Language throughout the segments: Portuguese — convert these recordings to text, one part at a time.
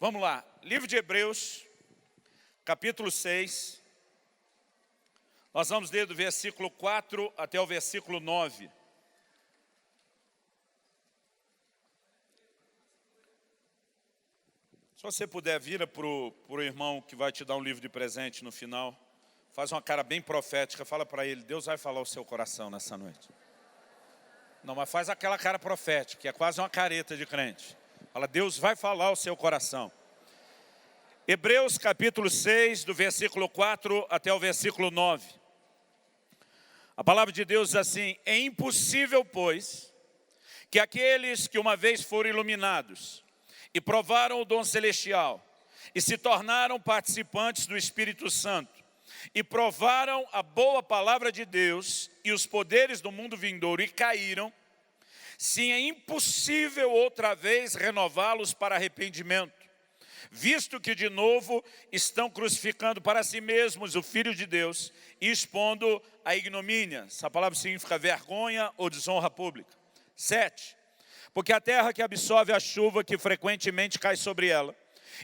Vamos lá, livro de Hebreus, capítulo 6. Nós vamos ler do versículo 4 até o versículo 9. Se você puder, vira para o irmão que vai te dar um livro de presente no final. Faz uma cara bem profética, fala para ele, Deus vai falar o seu coração nessa noite. Não, mas faz aquela cara profética, que é quase uma careta de crente. Fala, Deus vai falar o seu coração. Hebreus capítulo 6, do versículo 4 até o versículo 9. A palavra de Deus diz assim: é impossível, pois, que aqueles que uma vez foram iluminados e provaram o dom celestial e se tornaram participantes do Espírito Santo e provaram a boa palavra de Deus e os poderes do mundo vindouro e caíram, sim, é impossível outra vez renová-los para arrependimento, visto que de novo estão crucificando para si mesmos o Filho de Deus e expondo a ignomínia. Essa palavra significa vergonha ou desonra pública. 7. Porque a terra que absorve a chuva que frequentemente cai sobre ela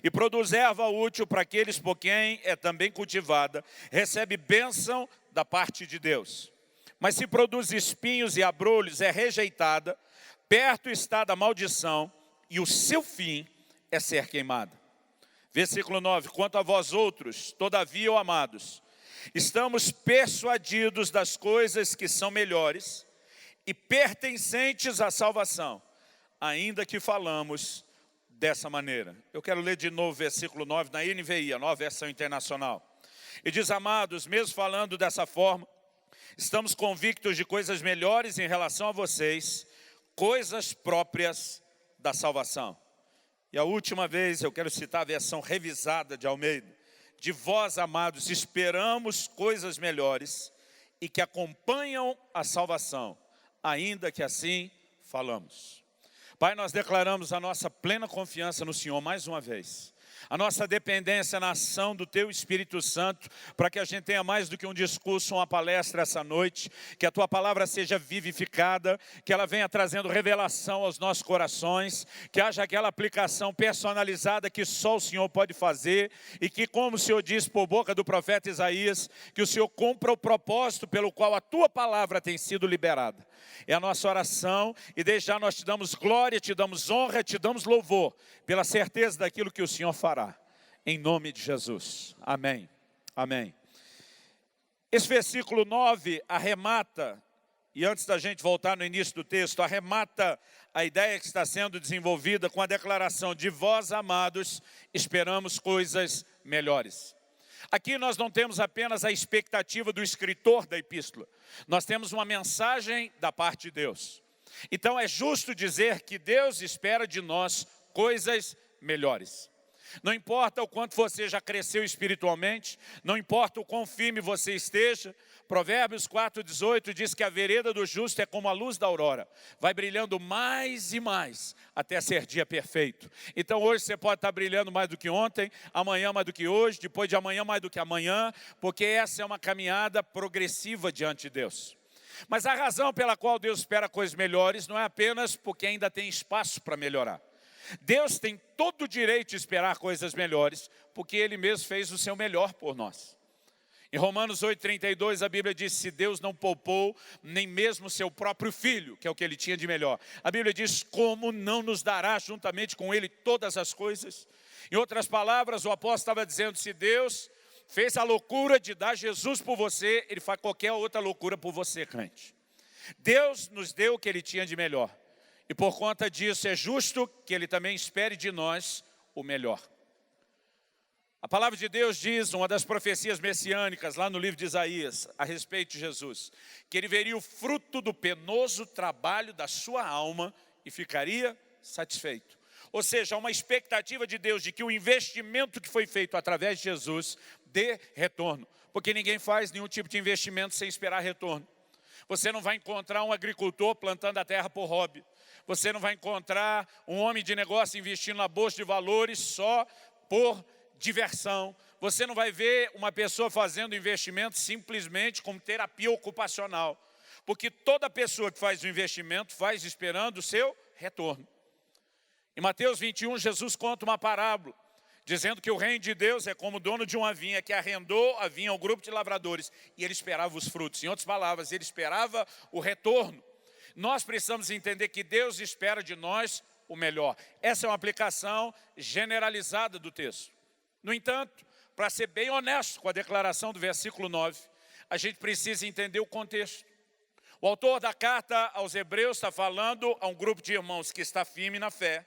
e produz erva útil para aqueles por quem é também cultivada, recebe bênção da parte de Deus. Mas se produz espinhos e abrolhos, é rejeitada, perto está da maldição, e o seu fim é ser queimada. Versículo 9, quanto a vós outros, todavia, ó amados, estamos persuadidos das coisas que são melhores e pertencentes à salvação, ainda que falamos dessa maneira. Eu quero ler de novo o versículo 9 na NVI, a Nova Versão Internacional. E diz, amados, mesmo falando dessa forma, estamos convictos de coisas melhores em relação a vocês, coisas próprias da salvação. E a última vez eu quero citar a versão revisada de Almeida. De vós, amados, esperamos coisas melhores e que acompanham a salvação, ainda que assim falamos. Pai, nós declaramos a nossa plena confiança no Senhor mais uma vez. A nossa dependência na ação do Teu Espírito Santo, para que a gente tenha mais do que um discurso, uma palestra essa noite, que a Tua palavra seja vivificada, que ela venha trazendo revelação aos nossos corações, que haja aquela aplicação personalizada que só o Senhor pode fazer, e que, como o Senhor disse por boca do profeta Isaías, que o Senhor cumpra o propósito pelo qual a Tua palavra tem sido liberada. É a nossa oração, e desde já nós te damos glória, te damos honra, te damos louvor, pela certeza daquilo que o Senhor fará. Em nome de Jesus. Amém. Amém. Esse versículo 9 arremata, e antes da gente voltar no início do texto, arremata a ideia que está sendo desenvolvida com a declaração de vós, amados, esperamos coisas melhores. Aqui nós não temos apenas a expectativa do escritor da epístola, nós temos uma mensagem da parte de Deus. Então é justo dizer que Deus espera de nós coisas melhores. Não importa o quanto você já cresceu espiritualmente, não importa o quão firme você esteja, Provérbios 4,18 diz que a vereda do justo é como a luz da aurora, vai brilhando mais e mais, até ser dia perfeito. Então hoje você pode estar brilhando mais do que ontem, amanhã mais do que hoje, depois de amanhã mais do que amanhã, porque essa é uma caminhada progressiva diante de Deus. Mas a razão pela qual Deus espera coisas melhores não é apenas porque ainda tem espaço para melhorar. Deus tem todo o direito de esperar coisas melhores, porque Ele mesmo fez o seu melhor por nós. Em Romanos 8,32 a Bíblia diz, se Deus não poupou nem mesmo seu próprio Filho, que é o que Ele tinha de melhor. A Bíblia diz, como não nos dará juntamente com Ele todas as coisas? Em outras palavras, o apóstolo estava dizendo, se Deus fez a loucura de dar Jesus por você, Ele faz qualquer outra loucura por você, crente. Deus nos deu o que Ele tinha de melhor. E por conta disso é justo que Ele também espere de nós o melhor. A palavra de Deus diz, uma das profecias messiânicas lá no livro de Isaías, a respeito de Jesus, que Ele veria o fruto do penoso trabalho da sua alma e ficaria satisfeito. Ou seja, há uma expectativa de Deus de que o investimento que foi feito através de Jesus dê retorno. Porque ninguém faz nenhum tipo de investimento sem esperar retorno. Você não vai encontrar um agricultor plantando a terra por hobby. Você não vai encontrar um homem de negócio investindo na bolsa de valores só por diversão. Você não vai ver uma pessoa fazendo investimento simplesmente como terapia ocupacional. Porque toda pessoa que faz um investimento faz esperando o seu retorno. Em Mateus 21, Jesus conta uma parábola dizendo que o reino de Deus é como o dono de uma vinha que arrendou a vinha ao grupo de lavradores e ele esperava os frutos. Em outras palavras, ele esperava o retorno. Nós precisamos entender que Deus espera de nós o melhor. Essa é uma aplicação generalizada do texto. No entanto, para ser bem honesto com a declaração do versículo 9, a gente precisa entender o contexto. O autor da carta aos Hebreus está falando a um grupo de irmãos que está firme na fé,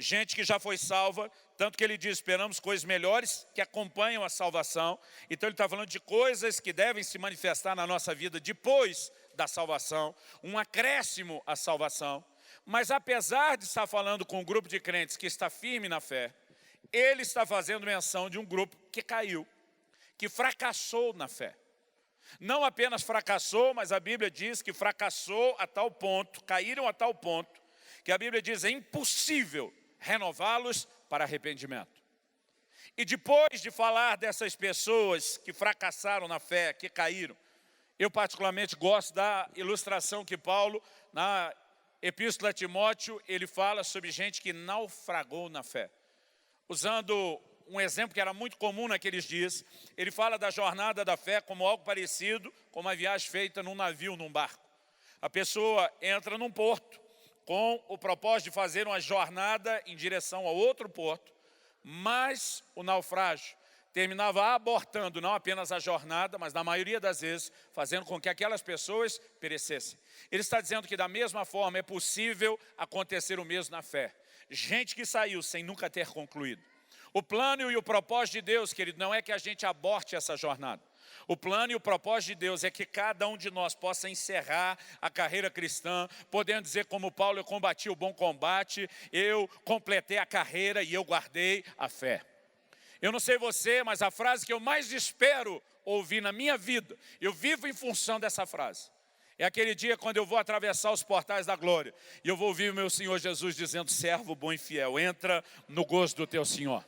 gente que já foi salva, tanto que ele diz, esperamos coisas melhores que acompanham a salvação. Então ele está falando de coisas que devem se manifestar na nossa vida depois da salvação, um acréscimo à salvação. Mas apesar de estar falando com um grupo de crentes que está firme na fé, ele está fazendo menção de um grupo que caiu, que fracassou na fé. Não apenas fracassou, mas a Bíblia diz que fracassou a tal ponto, caíram a tal ponto, que a Bíblia diz é impossível renová-los para arrependimento. E depois de falar dessas pessoas que fracassaram na fé, que caíram, eu particularmente gosto da ilustração que Paulo, na Epístola a Timóteo, ele fala sobre gente que naufragou na fé. Usando um exemplo que era muito comum naqueles dias, ele fala da jornada da fé como algo parecido com uma viagem feita num navio, num barco. A pessoa entra num porto com o propósito de fazer uma jornada em direção a outro porto, mas o naufrágio terminava abortando não apenas a jornada, mas na maioria das vezes fazendo com que aquelas pessoas perecessem. Ele está dizendo que da mesma forma é possível acontecer o mesmo na fé. Gente que saiu sem nunca ter concluído. O plano e o propósito de Deus, querido, não é que a gente aborte essa jornada. O plano e o propósito de Deus é que cada um de nós possa encerrar a carreira cristã, podendo dizer como Paulo, eu combati o bom combate, eu completei a carreira e eu guardei a fé. Eu não sei você, mas a frase que eu mais espero ouvir na minha vida, eu vivo em função dessa frase. É aquele dia quando eu vou atravessar os portais da glória e eu vou ouvir o meu Senhor Jesus dizendo, servo bom e fiel, entra no gozo do teu Senhor.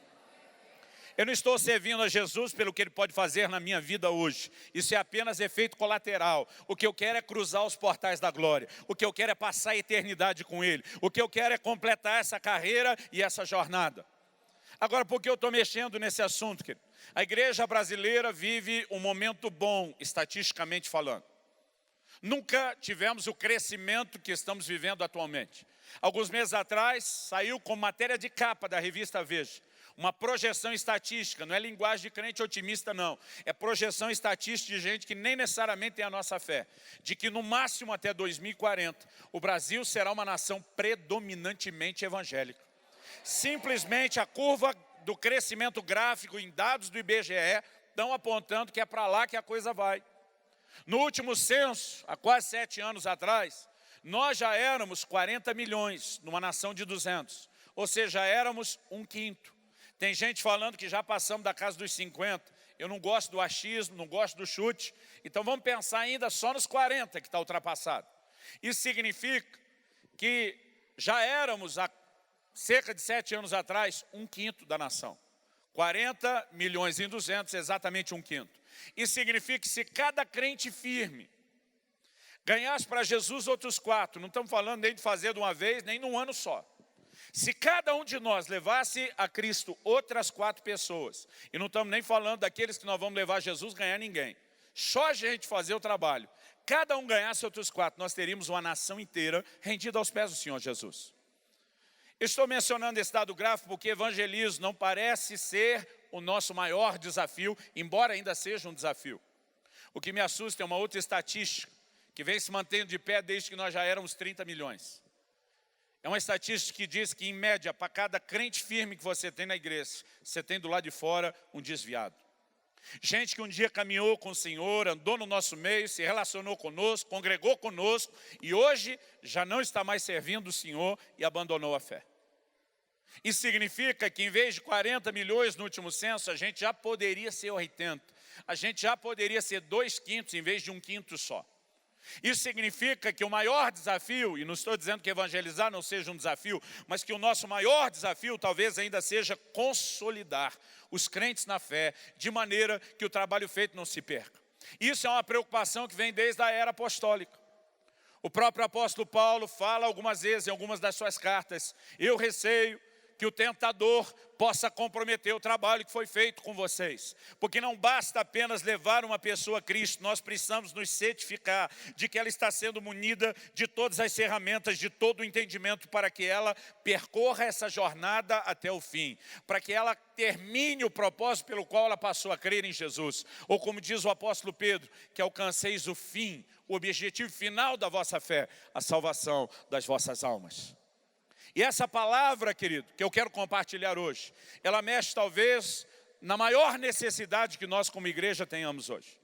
Eu não estou servindo a Jesus pelo que Ele pode fazer na minha vida hoje. Isso é apenas efeito colateral. O que eu quero é cruzar os portais da glória. O que eu quero é passar a eternidade com Ele. O que eu quero é completar essa carreira e essa jornada. Agora, por que eu estou mexendo nesse assunto, querido? A igreja brasileira vive um momento bom, estatisticamente falando. Nunca tivemos o crescimento que estamos vivendo atualmente. Alguns meses atrás, saiu como matéria de capa da revista Veja, uma projeção estatística, não é linguagem de crente otimista não, é projeção estatística de gente que nem necessariamente tem a nossa fé, de que no máximo até 2040, o Brasil será uma nação predominantemente evangélica. Simplesmente a curva do crescimento gráfico em dados do IBGE estão apontando que é para lá que a coisa vai. No último censo, há quase 7 anos atrás, nós já éramos 40 milhões numa nação de 200, ou seja, éramos 1/5. Tem gente falando que já passamos da casa dos 50. Eu não gosto do achismo, não gosto do chute. Então vamos pensar ainda só nos 40 que está ultrapassado. Isso significa que já éramos, há cerca de 7 anos atrás, 1/5 da nação. 40 milhões em 200, exatamente 1/5. Isso significa que se cada crente firme ganhasse para Jesus outros 4, não estamos falando nem de fazer de uma vez, nem num ano só. Se cada um de nós levasse a Cristo outras 4 pessoas, e não estamos nem falando daqueles que nós vamos levar a Jesus ganhar ninguém, só a gente fazer o trabalho, cada um ganhasse outros 4, nós teríamos uma nação inteira rendida aos pés do Senhor Jesus. Estou mencionando esse dado gráfico porque evangelismo não parece ser o nosso maior desafio, embora ainda seja um desafio. O que me assusta é uma outra estatística, que vem se mantendo de pé desde que nós já éramos 30 milhões. É uma estatística que diz que, em média, para cada crente firme que você tem na igreja, você tem do lado de fora um desviado. Gente que um dia caminhou com o Senhor, andou no nosso meio, se relacionou conosco, congregou conosco, e hoje já não está mais servindo o Senhor e abandonou a fé. Isso significa que, em vez de 40 milhões no último censo, a gente já poderia ser 80. A gente já poderia ser 2/5 em vez de 1/5 só. Isso significa que o maior desafio, e não estou dizendo que evangelizar não seja um desafio, mas que o nosso maior desafio talvez ainda seja consolidar os crentes na fé, de maneira que o trabalho feito não se perca. Isso é uma preocupação que vem desde a era apostólica. O próprio apóstolo Paulo fala algumas vezes em algumas das suas cartas, eu receio que o tentador possa comprometer o trabalho que foi feito com vocês. Porque não basta apenas levar uma pessoa a Cristo, nós precisamos nos certificar de que ela está sendo munida de todas as ferramentas, de todo o entendimento para que ela percorra essa jornada até o fim. Para que ela termine o propósito pelo qual ela passou a crer em Jesus. Ou como diz o apóstolo Pedro, que alcanceis o fim, o objetivo final da vossa fé, a salvação das vossas almas. E essa palavra, querido, que eu quero compartilhar hoje, ela mexe talvez na maior necessidade que nós como igreja tenhamos hoje.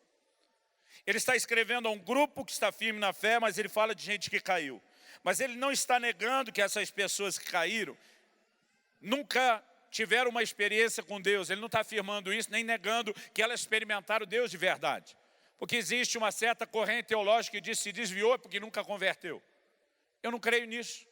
Ele está escrevendo a um grupo que está firme na fé, mas ele fala de gente que caiu. Mas ele não está negando que essas pessoas que caíram nunca tiveram uma experiência com Deus. Ele não está afirmando isso, nem negando que elas experimentaram Deus de verdade. Porque existe uma certa corrente teológica que diz que se desviou é porque nunca converteu. Eu não creio nisso.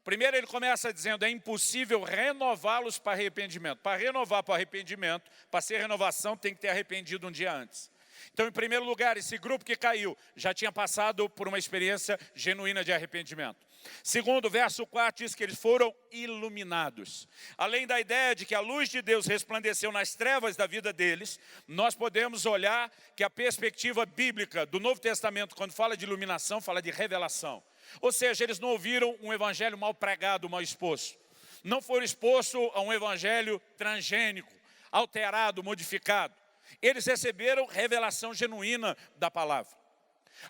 Primeiro ele começa dizendo, é impossível renová-los para arrependimento. Para renovar para arrependimento, para ser renovação, tem que ter arrependido um dia antes. Então, em primeiro lugar, esse grupo que caiu já tinha passado por uma experiência genuína de arrependimento. Segundo, o verso 4 diz que eles foram iluminados. Além da ideia de que a luz de Deus resplandeceu nas trevas da vida deles, nós podemos olhar que a perspectiva bíblica do Novo Testamento, quando fala de iluminação, fala de revelação. Ou seja, eles não ouviram um evangelho mal pregado, mal exposto. Não foram expostos a um evangelho transgênico, alterado, modificado. Eles receberam revelação genuína da palavra.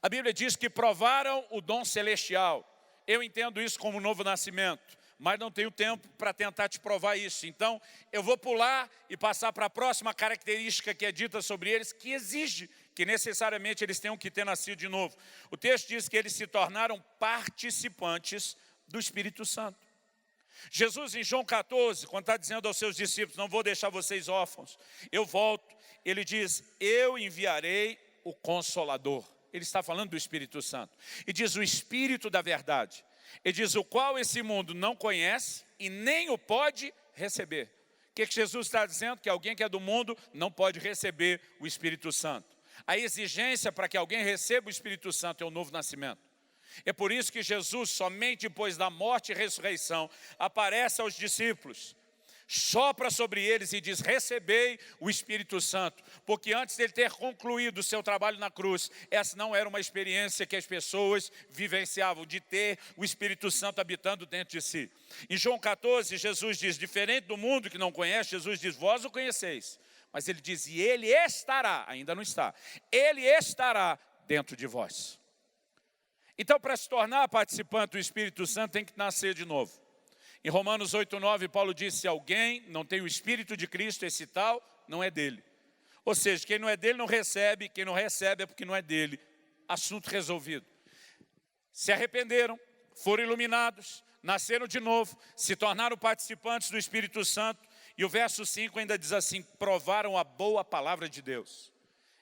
A Bíblia diz que provaram o dom celestial. Eu entendo isso como novo nascimento, mas não tenho tempo para tentar te provar isso. Então, eu vou pular e passar para a próxima característica que é dita sobre eles, que exige que necessariamente eles tenham que ter nascido de novo. O texto diz que eles se tornaram participantes do Espírito Santo. Jesus, em João 14, quando está dizendo aos seus discípulos, não vou deixar vocês órfãos, eu volto, ele diz, eu enviarei o Consolador. Ele está falando do Espírito Santo. E diz, o Espírito da verdade. Ele diz, o qual esse mundo não conhece e nem o pode receber. O que Jesus está dizendo? Que alguém que é do mundo não pode receber o Espírito Santo. A exigência para que alguém receba o Espírito Santo é o novo nascimento. É por isso que Jesus, somente depois da morte e ressurreição, aparece aos discípulos, sopra sobre eles e diz, recebei o Espírito Santo. Porque antes dele ter concluído o seu trabalho na cruz, essa não era uma experiência que as pessoas vivenciavam, de ter o Espírito Santo habitando dentro de si. Em João 14, Jesus diz, diferente do mundo que não conhece, Jesus diz, vós o conheceis. Mas ele diz, e ele estará, ainda não está, ele estará dentro de vós. Então, para se tornar participante do Espírito Santo, tem que nascer de novo. Em Romanos 8:9, Paulo diz, se alguém não tem o Espírito de Cristo, esse tal não é dele. Ou seja, quem não é dele não recebe, quem não recebe é porque não é dele. Assunto resolvido. Se arrependeram, foram iluminados, nasceram de novo, se tornaram participantes do Espírito Santo. E o verso 5 ainda diz assim, provaram a boa palavra de Deus.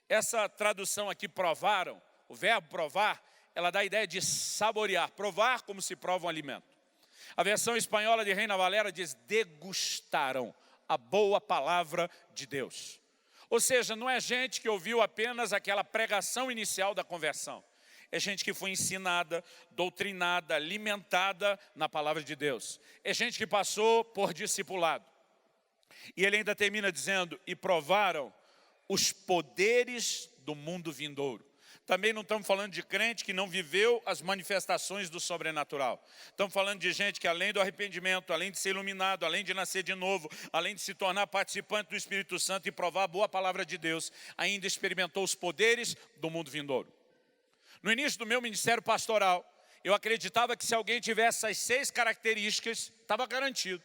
Essa tradução aqui, provaram, o verbo provar, ela dá a ideia de saborear, provar como se prova um alimento. A versão espanhola de Reina Valera diz, degustaram a boa palavra de Deus. Ou seja, não é gente que ouviu apenas aquela pregação inicial da conversão. É gente que foi ensinada, doutrinada, alimentada na palavra de Deus. É gente que passou por discipulado. E ele ainda termina dizendo, e provaram os poderes do mundo vindouro. Também não estamos falando de crente que não viveu as manifestações do sobrenatural. Estamos falando de gente que além do arrependimento, além de ser iluminado, além de nascer de novo, além de se tornar participante do Espírito Santo e provar a boa palavra de Deus, ainda experimentou os poderes do mundo vindouro. No início do meu ministério pastoral, eu acreditava que se alguém tivesse essas 6 características, estava garantido.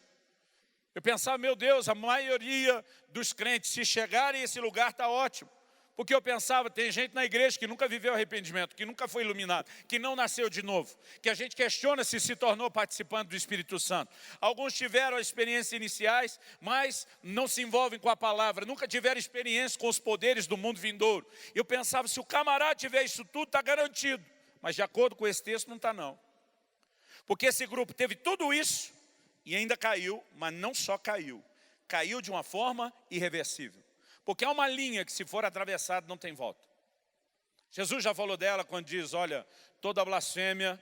Eu pensava, meu Deus, a maioria dos crentes, se chegarem a esse lugar, está ótimo. Porque eu pensava, tem gente na igreja que nunca viveu arrependimento, que nunca foi iluminado, que não nasceu de novo, que a gente questiona se tornou participante do Espírito Santo. Alguns tiveram as experiências iniciais, mas não se envolvem com a palavra, nunca tiveram experiência com os poderes do mundo vindouro. Eu pensava, se o camarada tiver isso tudo, está garantido. Mas de acordo com esse texto, não está não. Porque esse grupo teve tudo isso e ainda caiu, mas não só caiu. Caiu de uma forma irreversível. Porque há uma linha que se for atravessada não tem volta. Jesus já falou dela quando diz, olha, toda blasfêmia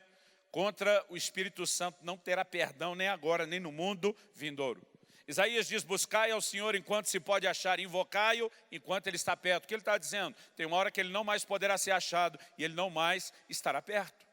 contra o Espírito Santo não terá perdão nem agora, nem no mundo vindouro. Isaías diz, buscai ao Senhor enquanto se pode achar, invocai-o enquanto Ele está perto. O que ele está dizendo? Tem uma hora que Ele não mais poderá ser achado e Ele não mais estará perto.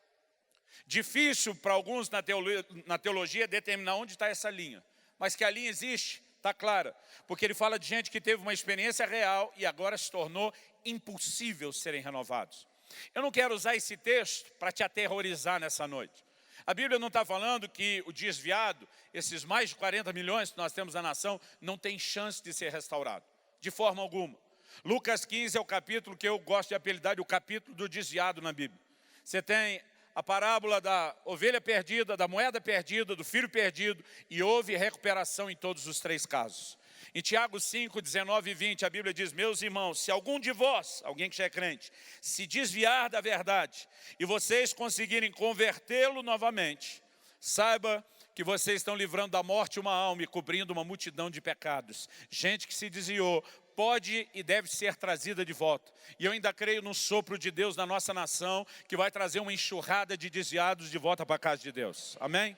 Difícil para alguns na teologia determinar onde está essa linha, mas que a linha existe, está clara, porque ele fala de gente que teve uma experiência real e agora se tornou impossível serem renovados. Eu não quero usar esse texto para te aterrorizar nessa noite. A Bíblia não está falando que o desviado, esses mais de 40 milhões que nós temos na nação, não tem chance de ser restaurado, de forma alguma. Lucas 15 é o capítulo que eu gosto de apelidar de o capítulo do desviado na Bíblia. Você tem a parábola da ovelha perdida, da moeda perdida, do filho perdido, e houve recuperação em todos os três casos. Em Tiago 5, 19 e 20, a Bíblia diz, meus irmãos, se algum de vós, alguém que já é crente, se desviar da verdade, e vocês conseguirem convertê-lo novamente, saiba que vocês estão livrando da morte uma alma e cobrindo uma multidão de pecados. Gente que se desviou, pode e deve ser trazida de volta. E eu ainda creio no sopro de Deus na nossa nação, que vai trazer uma enxurrada de desviados de volta para a casa de Deus. Amém?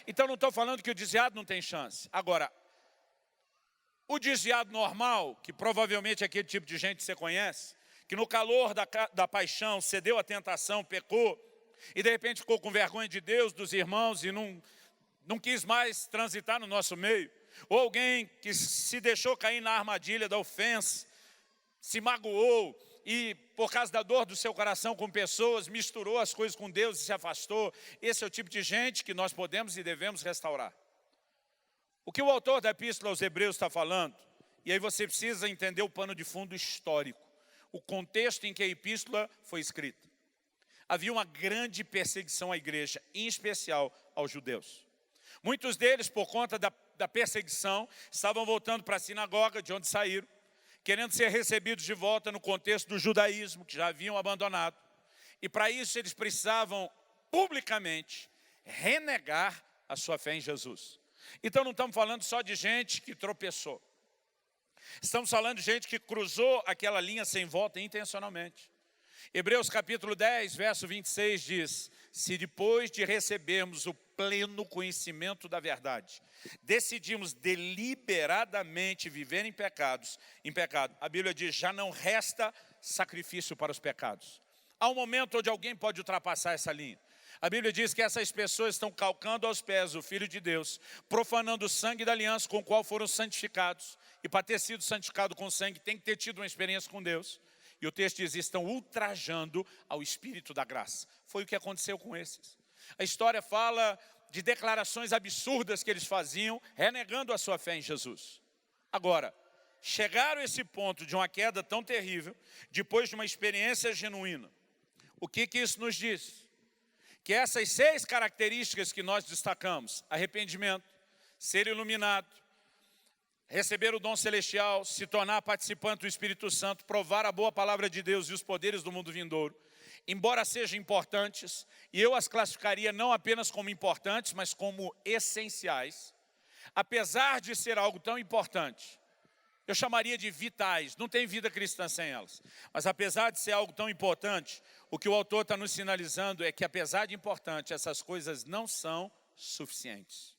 Então não estou falando que o desviado não tem chance. Agora, o desviado normal, que provavelmente é aquele tipo de gente que você conhece, que no calor da paixão cedeu à tentação, pecou, e de repente ficou com vergonha de Deus, dos irmãos, e não quis mais transitar no nosso meio. Ou alguém que se deixou cair na armadilha da ofensa, se magoou e por causa da dor do seu coração com pessoas, misturou as coisas com Deus e se afastou. Esse é o tipo de gente que nós podemos e devemos restaurar. O que o autor da Epístola aos Hebreus está falando, e aí você precisa entender o pano de fundo histórico, o contexto em que a Epístola foi escrita. Havia uma grande perseguição à igreja, em especial aos judeus. Muitos deles, por conta da perseguição, estavam voltando para a sinagoga de onde saíram, querendo ser recebidos de volta no contexto do judaísmo, que já haviam abandonado. E para isso eles precisavam, publicamente, renegar a sua fé em Jesus. Então não estamos falando só de gente que tropeçou. Estamos falando de gente que cruzou aquela linha sem volta intencionalmente. Hebreus capítulo 10, verso 26 diz, se depois de recebermos o pleno conhecimento da verdade, decidimos deliberadamente viver em pecado, a Bíblia diz, já não resta sacrifício para os pecados. Há um momento onde alguém pode ultrapassar essa linha. A Bíblia diz que essas pessoas estão calcando aos pés o Filho de Deus, profanando o sangue da aliança com o qual foram santificados. E para ter sido santificado com sangue, tem que ter tido uma experiência com Deus. E o texto diz, estão ultrajando ao Espírito da graça. Foi o que aconteceu com esses. A história fala de declarações absurdas que eles faziam, renegando a sua fé em Jesus. Agora, chegaram a esse ponto de uma queda tão terrível, depois de uma experiência genuína. O que isso nos diz? Que essas 6 características que nós destacamos, arrependimento, ser iluminado, receber o dom celestial, se tornar participante do Espírito Santo, provar a boa palavra de Deus e os poderes do mundo vindouro, embora sejam importantes, e eu as classificaria não apenas como importantes, mas como essenciais, apesar de ser algo tão importante, eu chamaria de vitais, não tem vida cristã sem elas. Mas apesar de ser algo tão importante, o que o autor está nos sinalizando é que apesar de importante, essas coisas não são suficientes.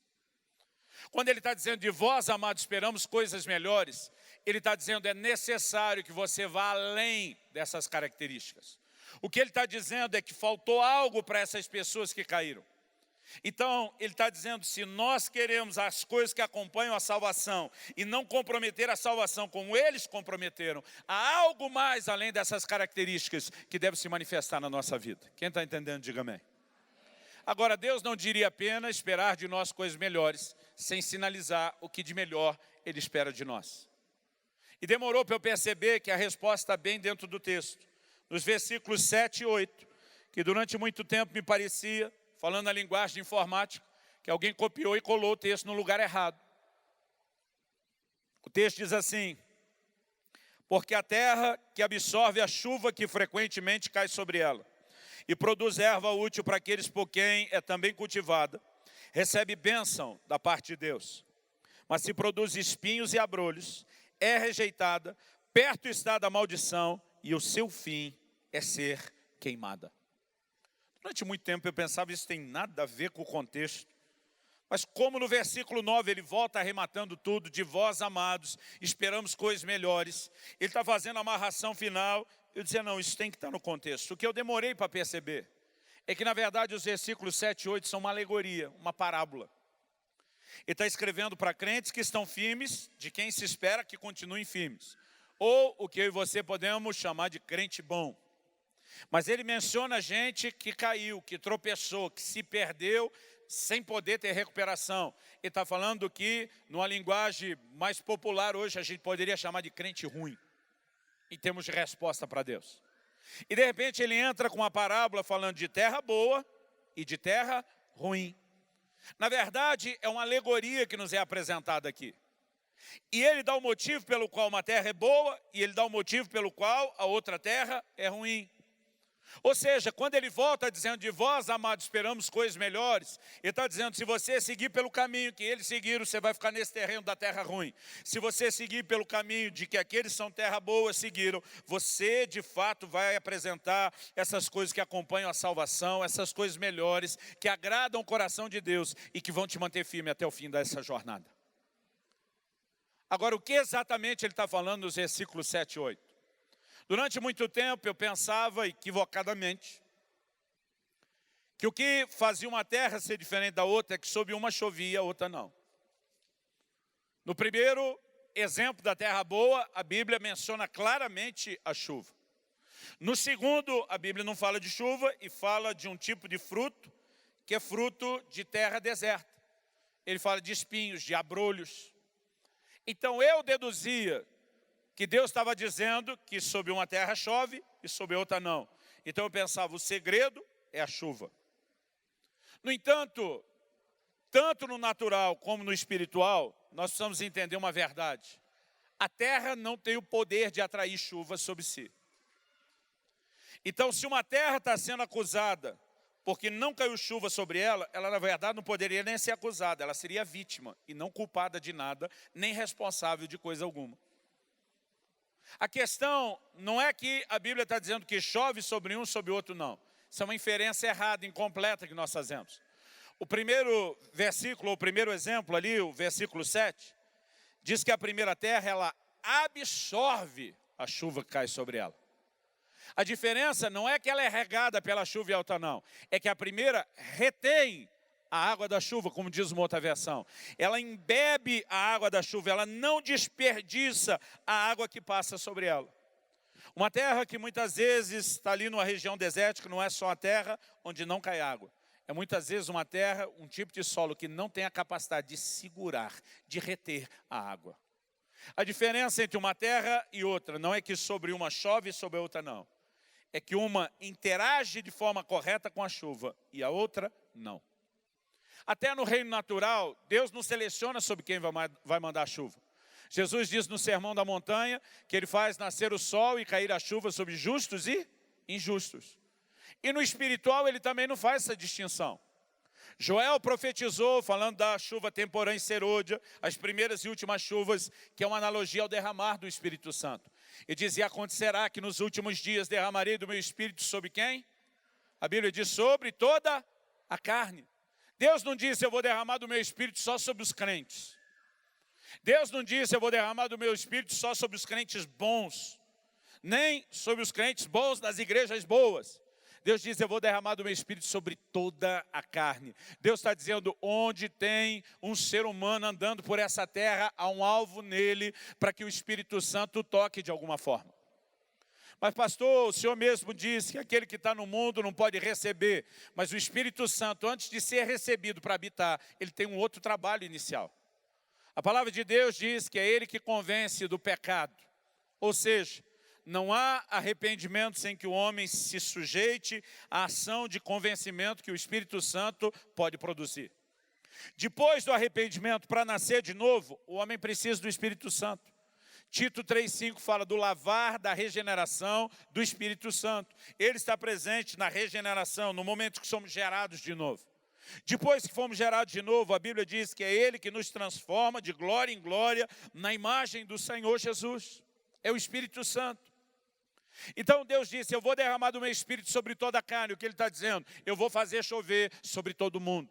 Quando ele está dizendo de vós, amados, esperamos coisas melhores, ele está dizendo é necessário que você vá além dessas características. O que ele está dizendo é que faltou algo para essas pessoas que caíram. Então, ele está dizendo, se nós queremos as coisas que acompanham a salvação e não comprometer a salvação como eles comprometeram, há algo mais além dessas características que deve se manifestar na nossa vida. Quem está entendendo, diga amém. Agora, Deus não diria apenas esperar de nós coisas melhores, sem sinalizar o que de melhor Ele espera de nós. E demorou para eu perceber que a resposta está bem dentro do texto. Nos versículos 7 e 8, que durante muito tempo me parecia, falando na linguagem de informática, que alguém copiou e colou o texto no lugar errado. O texto diz assim, porque a terra que absorve a chuva que frequentemente cai sobre ela, e produz erva útil para aqueles por quem é também cultivada, recebe bênção da parte de Deus. Mas se produz espinhos e abrolhos, é rejeitada, perto está da maldição, e o seu fim é ser queimada. Durante muito tempo eu pensava, isso tem nada a ver com o contexto. Mas como no versículo 9 ele volta arrematando tudo, de vós amados, esperamos coisas melhores. Ele está fazendo a amarração final. Eu dizia, não, isso tem que estar no contexto. O que eu demorei para perceber é que na verdade os versículos 7 e 8 são uma alegoria, uma parábola. Ele está escrevendo para crentes que estão firmes, de quem se espera que continuem firmes. Ou o que eu e você podemos chamar de crente bom. Mas ele menciona gente que caiu, que tropeçou, que se perdeu, sem poder ter recuperação. Ele está falando que, numa linguagem mais popular hoje, a gente poderia chamar de crente ruim, em termos de resposta para Deus. E de repente ele entra com uma parábola falando de terra boa e de terra ruim. Na verdade, é uma alegoria que nos é apresentada aqui. E ele dá o motivo pelo qual uma terra é boa e ele dá o motivo pelo qual a outra terra é ruim. Ou seja, quando ele volta dizendo de vós, amados, esperamos coisas melhores, ele está dizendo, se você seguir pelo caminho que eles seguiram, você vai ficar nesse terreno da terra ruim. Se você seguir pelo caminho de que aqueles são terra boa, seguiram, você de fato vai apresentar essas coisas que acompanham a salvação, essas coisas melhores, que agradam o coração de Deus e que vão te manter firme até o fim dessa jornada. Agora, o que exatamente ele está falando nos versículos 7 e 8? Durante muito tempo eu pensava, equivocadamente, que o que fazia uma terra ser diferente da outra é que sob uma chovia, a outra não. No primeiro exemplo da terra boa, a Bíblia menciona claramente a chuva. No segundo, a Bíblia não fala de chuva e fala de um tipo de fruto, que é fruto de terra deserta. Ele fala de espinhos, de abrolhos. Então eu deduzia que Deus estava dizendo que sobre uma terra chove e sobre outra não. Então eu pensava, o segredo é a chuva. No entanto, tanto no natural como no espiritual, nós precisamos entender uma verdade. A terra não tem o poder de atrair chuva sobre si. Então, se uma terra está sendo acusada porque não caiu chuva sobre ela, ela na verdade não poderia nem ser acusada, ela seria vítima e não culpada de nada, nem responsável de coisa alguma. A questão não é que a Bíblia está dizendo que chove sobre um, sobre o outro, não. Isso é uma inferência errada, incompleta que nós fazemos. O primeiro versículo, o primeiro exemplo ali, o versículo 7, diz que a primeira terra, ela absorve a chuva que cai sobre ela. A diferença não é que ela é regada pela chuva e a outra não. É que a primeira retém a água da chuva, como diz uma outra versão. Ela embebe a água da chuva, ela não desperdiça a água que passa sobre ela. Uma terra que muitas vezes está ali numa região desértica, não é só a terra onde não cai água. É muitas vezes uma terra, um tipo de solo que não tem a capacidade de segurar, de reter a água. A diferença entre uma terra e outra não é que sobre uma chove e sobre a outra não. É que uma interage de forma correta com a chuva e a outra não. Até no reino natural, Deus não seleciona sobre quem vai mandar a chuva. Jesus diz no Sermão da Montanha que ele faz nascer o sol e cair a chuva sobre justos e injustos. E no espiritual ele também não faz essa distinção. Joel profetizou, falando da chuva temporã em serôdia, as primeiras e últimas chuvas, que é uma analogia ao derramar do Espírito Santo. E dizia, acontecerá que nos últimos dias derramarei do meu Espírito sobre quem? A Bíblia diz, sobre toda a carne. Deus não disse, eu vou derramar do meu Espírito só sobre os crentes. Deus não disse, eu vou derramar do meu Espírito só sobre os crentes bons. Nem sobre os crentes bons das igrejas boas. Deus diz, eu vou derramar do meu Espírito sobre toda a carne. Deus está dizendo, onde tem um ser humano andando por essa terra, há um alvo nele para que o Espírito Santo toque de alguma forma. Mas pastor, o senhor mesmo disse que aquele que está no mundo não pode receber. Mas o Espírito Santo, antes de ser recebido para habitar, ele tem um outro trabalho inicial. A palavra de Deus diz que é ele que convence do pecado. Ou seja, não há arrependimento sem que o homem se sujeite à ação de convencimento que o Espírito Santo pode produzir. Depois do arrependimento, para nascer de novo, o homem precisa do Espírito Santo. Tito 3,5 fala do lavar da regeneração do Espírito Santo. Ele está presente na regeneração, no momento que somos gerados de novo. Depois que fomos gerados de novo, a Bíblia diz que é Ele que nos transforma de glória em glória na imagem do Senhor Jesus. É o Espírito Santo. Então Deus disse, eu vou derramar do meu espírito sobre toda a carne. O que ele está dizendo? Eu vou fazer chover sobre todo mundo.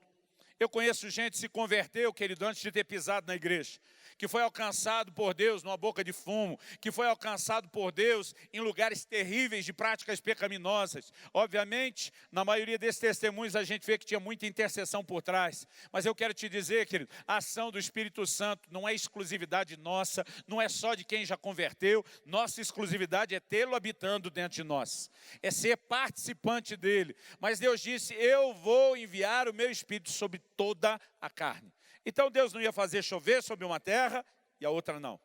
Eu conheço gente que se converteu, querido, antes de ter pisado na igreja, que foi alcançado por Deus numa boca de fumo, que foi alcançado por Deus em lugares terríveis de práticas pecaminosas. Obviamente, na maioria desses testemunhos a gente vê que tinha muita intercessão por trás. Mas eu quero te dizer, querido, a ação do Espírito Santo não é exclusividade nossa, não é só de quem já converteu. Nossa exclusividade é tê-lo habitando dentro de nós, é ser participante dele. Mas Deus disse, eu vou enviar o meu Espírito sobre toda a carne. Então Deus não ia fazer chover sobre uma terra e a outra não.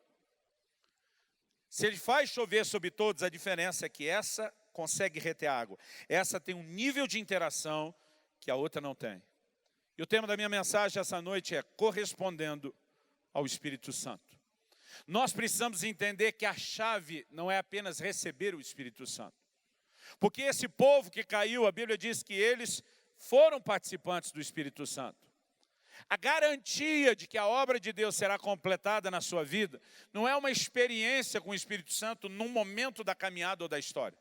Se ele faz chover sobre todos, a diferença é que essa consegue reter água. Essa tem um nível de interação que a outra não tem. E o tema da minha mensagem essa noite é correspondendo ao Espírito Santo. Nós precisamos entender que a chave não é apenas receber o Espírito Santo. Porque esse povo que caiu, a Bíblia diz que eles foram participantes do Espírito Santo. A garantia de que a obra de Deus será completada na sua vida não é uma experiência com o Espírito Santo num momento da caminhada ou da história.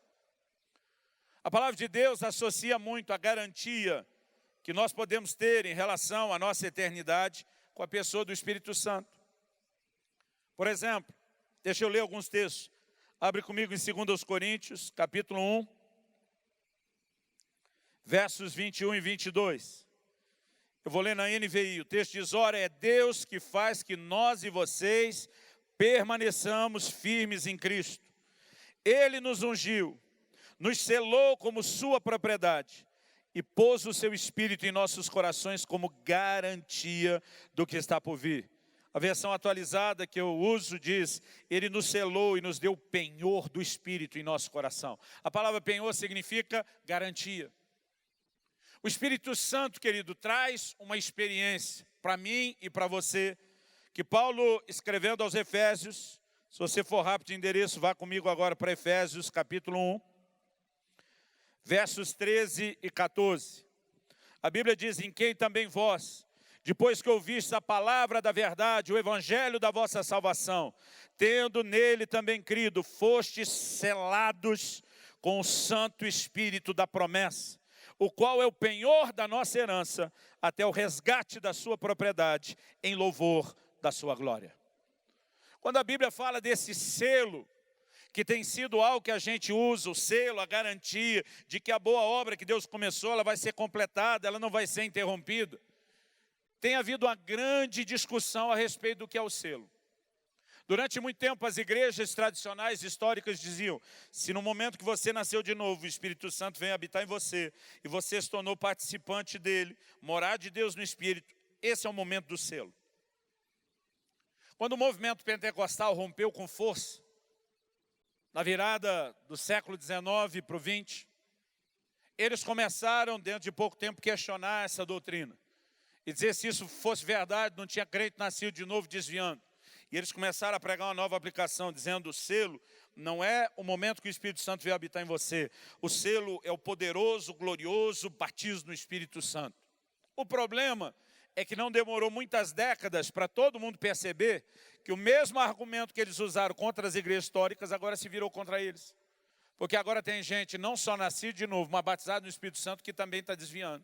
A palavra de Deus associa muito a garantia que nós podemos ter em relação à nossa eternidade com a pessoa do Espírito Santo. Por exemplo, deixa eu ler alguns textos. Abre comigo em 2 Coríntios, capítulo 1, versos 21 e 22. Eu vou ler na NVI, o texto diz, ora, é Deus que faz que nós e vocês permaneçamos firmes em Cristo. Ele nos ungiu, nos selou como sua propriedade e pôs o seu Espírito em nossos corações como garantia do que está por vir. A versão atualizada que eu uso diz, ele nos selou e nos deu o penhor do Espírito em nosso coração. A palavra penhor significa garantia. O Espírito Santo, querido, traz uma experiência para mim e para você, que Paulo, escrevendo aos Efésios, se você for rápido de endereço, vá comigo agora para Efésios, capítulo 1, versos 13 e 14. A Bíblia diz, em quem também vós, depois que ouvistes a palavra da verdade, o evangelho da vossa salvação, tendo nele também crido, fostes selados com o Santo Espírito da promessa, o qual é o penhor da nossa herança, até o resgate da sua propriedade, em louvor da sua glória. Quando a Bíblia fala desse selo, que tem sido algo que a gente usa, o selo, a garantia de que a boa obra que Deus começou, ela vai ser completada, ela não vai ser interrompida. Tem havido uma grande discussão a respeito do que é o selo. Durante muito tempo, as igrejas tradicionais históricas diziam, se no momento que você nasceu de novo, o Espírito Santo vem habitar em você, e você se tornou participante dele, morar de Deus no Espírito, esse é o momento do selo. Quando o movimento pentecostal rompeu com força, na virada do século XIX para o XX, eles começaram, dentro de pouco tempo, questionar essa doutrina. E dizer se isso fosse verdade, não tinha crente nascido de novo desviando. E eles começaram a pregar uma nova aplicação, dizendo o selo não é o momento que o Espírito Santo veio habitar em você. O selo é o poderoso, glorioso batismo no Espírito Santo. O problema é que não demorou muitas décadas para todo mundo perceber que o mesmo argumento que eles usaram contra as igrejas históricas agora se virou contra eles. Porque agora tem gente não só nascida de novo, mas batizada no Espírito Santo que também está desviando.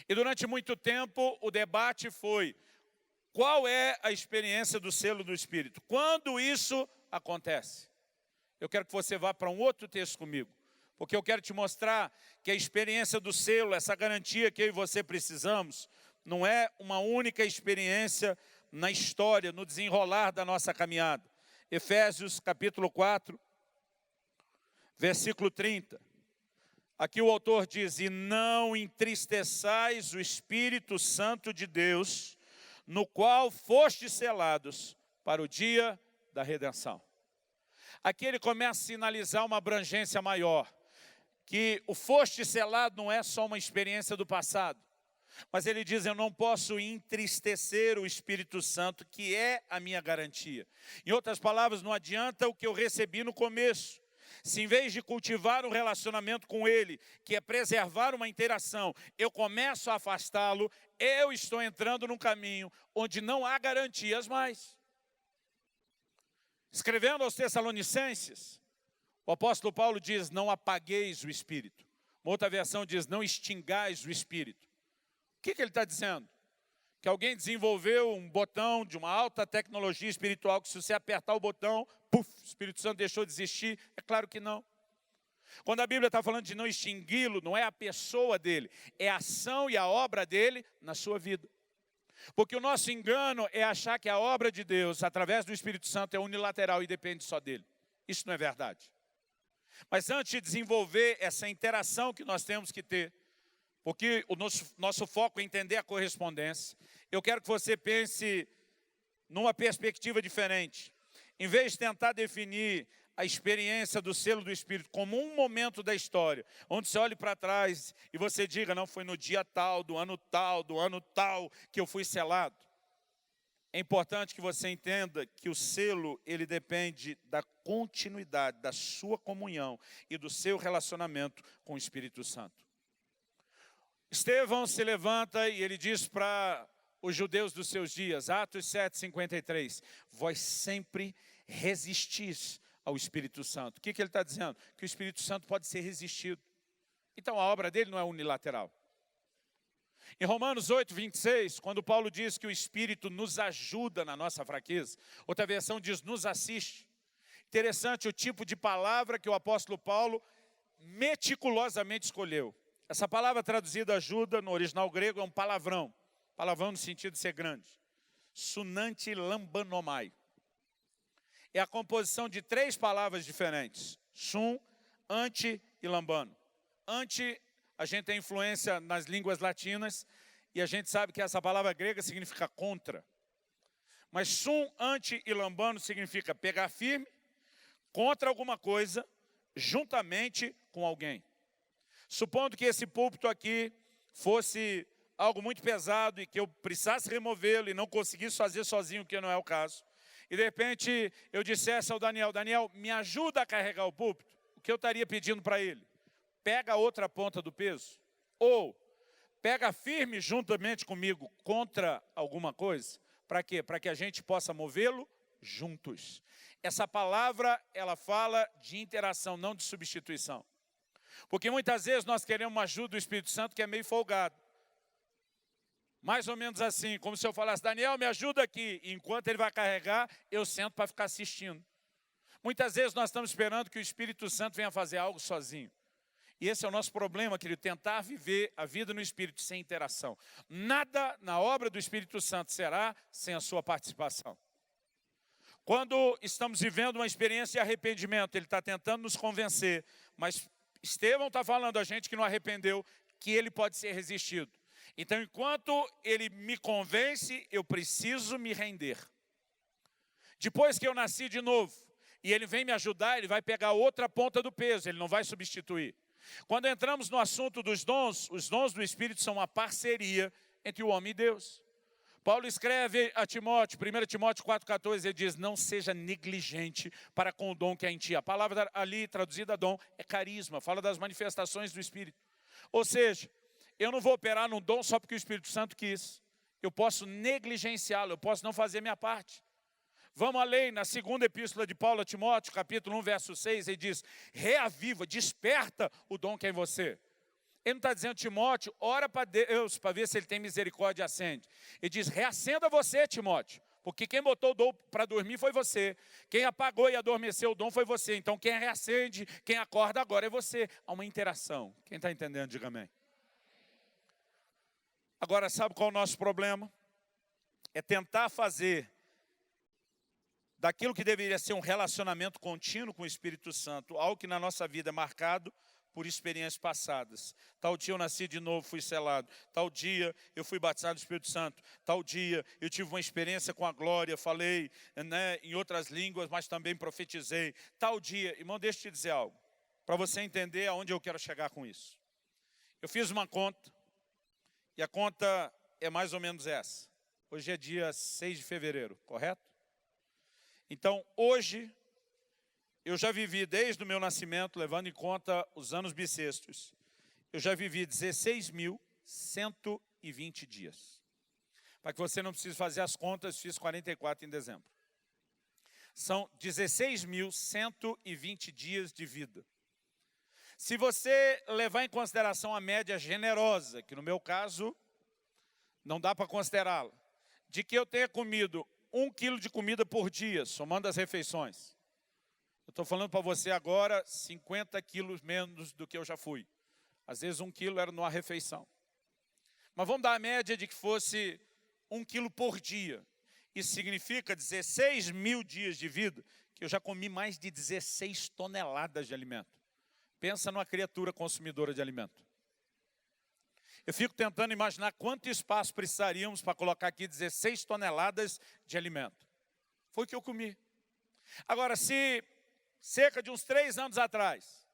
E durante muito tempo o debate foi, qual é a experiência do selo do Espírito? Quando isso acontece? Eu quero que você vá para um outro texto comigo, porque eu quero te mostrar que a experiência do selo, essa garantia que eu e você precisamos, não é uma única experiência na história, no desenrolar da nossa caminhada. Efésios capítulo 4, versículo 30. Aqui o autor diz, e não entristeçais o Espírito Santo de Deus, no qual fostes selados para o dia da redenção. Aqui ele começa a sinalizar uma abrangência maior, que o foste selado não é só uma experiência do passado, mas ele diz, eu não posso entristecer o Espírito Santo, que é a minha garantia. Em outras palavras, não adianta o que eu recebi no começo. Se em vez de cultivar um relacionamento com Ele, que é preservar uma interação, eu começo a afastá-lo, eu estou entrando num caminho onde não há garantias mais. Escrevendo aos Tessalonicenses, O apóstolo Paulo diz, não apagueis o Espírito. Uma outra versão diz, não extingais o Espírito. O que ele está dizendo? Que alguém desenvolveu um botão de uma alta tecnologia espiritual, que se você apertar o botão, puf, o Espírito Santo deixou de existir? É claro que não. Quando a Bíblia está falando de não extingui-lo, não é a pessoa dele, é a ação e a obra dele na sua vida. Porque o nosso engano é achar que a obra de Deus, através do Espírito Santo, é unilateral e depende só dele. Isso não é verdade. Mas antes de desenvolver essa interação que nós temos que ter, porque o nosso foco é entender a correspondência, eu quero que você pense numa perspectiva diferente. Em vez de tentar definir a experiência do selo do Espírito como um momento da história, onde você olhe para trás e você diga, não, foi no dia tal, do ano tal, que eu fui selado. É importante que você entenda que o selo, ele depende da continuidade, da sua comunhão e do seu relacionamento com o Espírito Santo. Estevão se levanta e ele diz para os judeus dos seus dias, Atos 7:53, vós sempre resistis ao Espírito Santo. O que ele está dizendo? Que o Espírito Santo pode ser resistido. Então a obra dele não é unilateral. Em Romanos 8:26, quando Paulo diz que o Espírito nos ajuda na nossa fraqueza, outra versão diz nos assiste. Interessante o tipo de palavra que o apóstolo Paulo meticulosamente escolheu. Essa palavra traduzida ajuda, no original grego, é um palavrão. Palavrão no sentido de ser grande. Sunanti lambanomai. É a composição de 3 palavras diferentes. Sun, anti e lambano. Anti, a gente tem influência nas línguas latinas e a gente sabe que essa palavra grega significa contra. Mas sun, anti e lambano significa pegar firme contra alguma coisa, juntamente com alguém. Supondo que esse púlpito aqui fosse algo muito pesado e que eu precisasse removê-lo e não conseguisse fazer sozinho, que não é o caso. E de repente eu dissesse ao Daniel, Daniel, me ajuda a carregar o púlpito. O que eu estaria pedindo para ele? Pega a outra ponta do peso. Ou pega firme juntamente comigo contra alguma coisa. Para quê? Para que a gente possa movê-lo juntos. Essa palavra, ela fala de interação, não de substituição. Porque muitas vezes nós queremos uma ajuda do Espírito Santo que é meio folgado. Mais ou menos assim, como se eu falasse, Daniel, me ajuda aqui. E enquanto ele vai carregar, eu sento para ficar assistindo. Muitas vezes nós estamos esperando que o Espírito Santo venha fazer algo sozinho. E esse é o nosso problema, querido, tentar viver a vida no Espírito sem interação. Nada na obra do Espírito Santo será sem a sua participação. Quando estamos vivendo uma experiência de arrependimento, ele está tentando nos convencer, mas Estevão está falando a gente que não arrependeu, que ele pode ser resistido. Então, enquanto ele me convence, eu preciso me render. Depois que eu nasci de novo, e ele vem me ajudar, ele vai pegar outra ponta do peso, ele não vai substituir. Quando entramos no assunto dos dons, os dons do Espírito são uma parceria entre o homem e Deus. Paulo escreve a Timóteo, 1 Timóteo 4,14, ele diz, não seja negligente para com o dom que há em ti. A palavra ali, traduzida dom, é carisma, fala das manifestações do Espírito. Ou seja, eu não vou operar num dom só porque o Espírito Santo quis. Eu posso negligenciá-lo, eu posso não fazer minha parte. Vamos além, na segunda epístola de Paulo a Timóteo, capítulo 1, verso 6, ele diz, reaviva, desperta o dom que é em você. Ele não está dizendo, Timóteo, ora para Deus, para ver se ele tem misericórdia e acende. Ele diz, reacenda você, Timóteo, porque quem botou o dom para dormir foi você. Quem apagou e adormeceu o dom foi você. Então quem reacende, quem acorda agora é você. Há uma interação. Quem está entendendo, diga amém. Agora, sabe qual é o nosso problema? É tentar fazer daquilo que deveria ser um relacionamento contínuo com o Espírito Santo, algo que na nossa vida é marcado por experiências passadas. Tal dia eu nasci de novo, fui selado. Tal dia eu fui batizado do Espírito Santo. Tal dia eu tive uma experiência com a glória, falei em outras línguas, mas também profetizei. Tal dia, irmão, deixa eu te dizer algo, para você entender aonde eu quero chegar com isso. Eu fiz uma conta, e a conta é mais ou menos essa. Hoje é dia 6 de fevereiro, correto? Então, hoje, eu já vivi desde o meu nascimento, levando em conta os anos bissextos, eu já vivi 16.120 dias. Para que você não precise fazer as contas, fiz 44 em dezembro. São 16.120 dias de vida. Se você levar em consideração a média generosa, que no meu caso não dá para considerá-la, de que eu tenha comido 1 quilo de comida por dia, somando as refeições. Eu estou falando para você agora 50 quilos menos do que eu já fui. Às vezes 1 quilo era numa refeição. Mas vamos dar a média de que fosse 1 quilo por dia. Isso significa 16.000 dias de vida, que eu já comi mais de 16 toneladas de alimento. Pensa numa criatura consumidora de alimento. Eu fico tentando imaginar quanto espaço precisaríamos para colocar aqui 16 toneladas de alimento. Foi o que eu comi. Agora, se cerca de uns 3 anos atrás,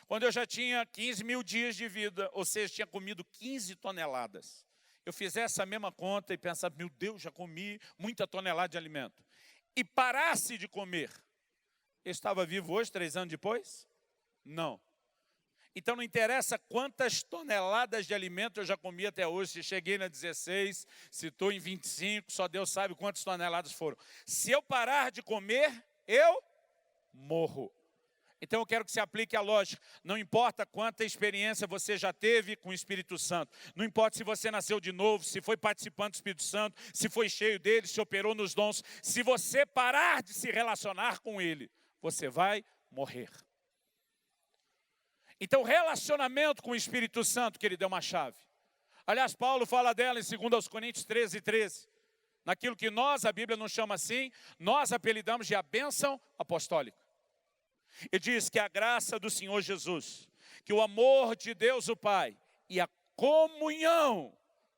quando eu já tinha 15.000 dias de vida, ou seja, tinha comido 15 toneladas, eu fizesse essa mesma conta e pensasse, meu Deus, já comi muita tonelada de alimento, e parasse de comer, eu estava vivo hoje, 3 anos depois? Não. Então não interessa quantas toneladas de alimento eu já comi até hoje, se cheguei na 16, se estou em 25, só Deus sabe quantas toneladas foram. Se eu parar de comer, eu morro. Então eu quero que se aplique a lógica. Não importa quanta experiência você já teve com o Espírito Santo. Não importa se você nasceu de novo, se foi participante do Espírito Santo, se foi cheio dele, se operou nos dons. Se você parar de se relacionar com ele, você vai morrer. Então, relacionamento com o Espírito Santo, querido, é uma chave. Aliás, Paulo fala dela em 2 Coríntios 13:13. Naquilo que nós, a Bíblia nos chama assim, nós apelidamos de a bênção apostólica. E diz que a graça do Senhor Jesus, que o amor de Deus o Pai e a comunhão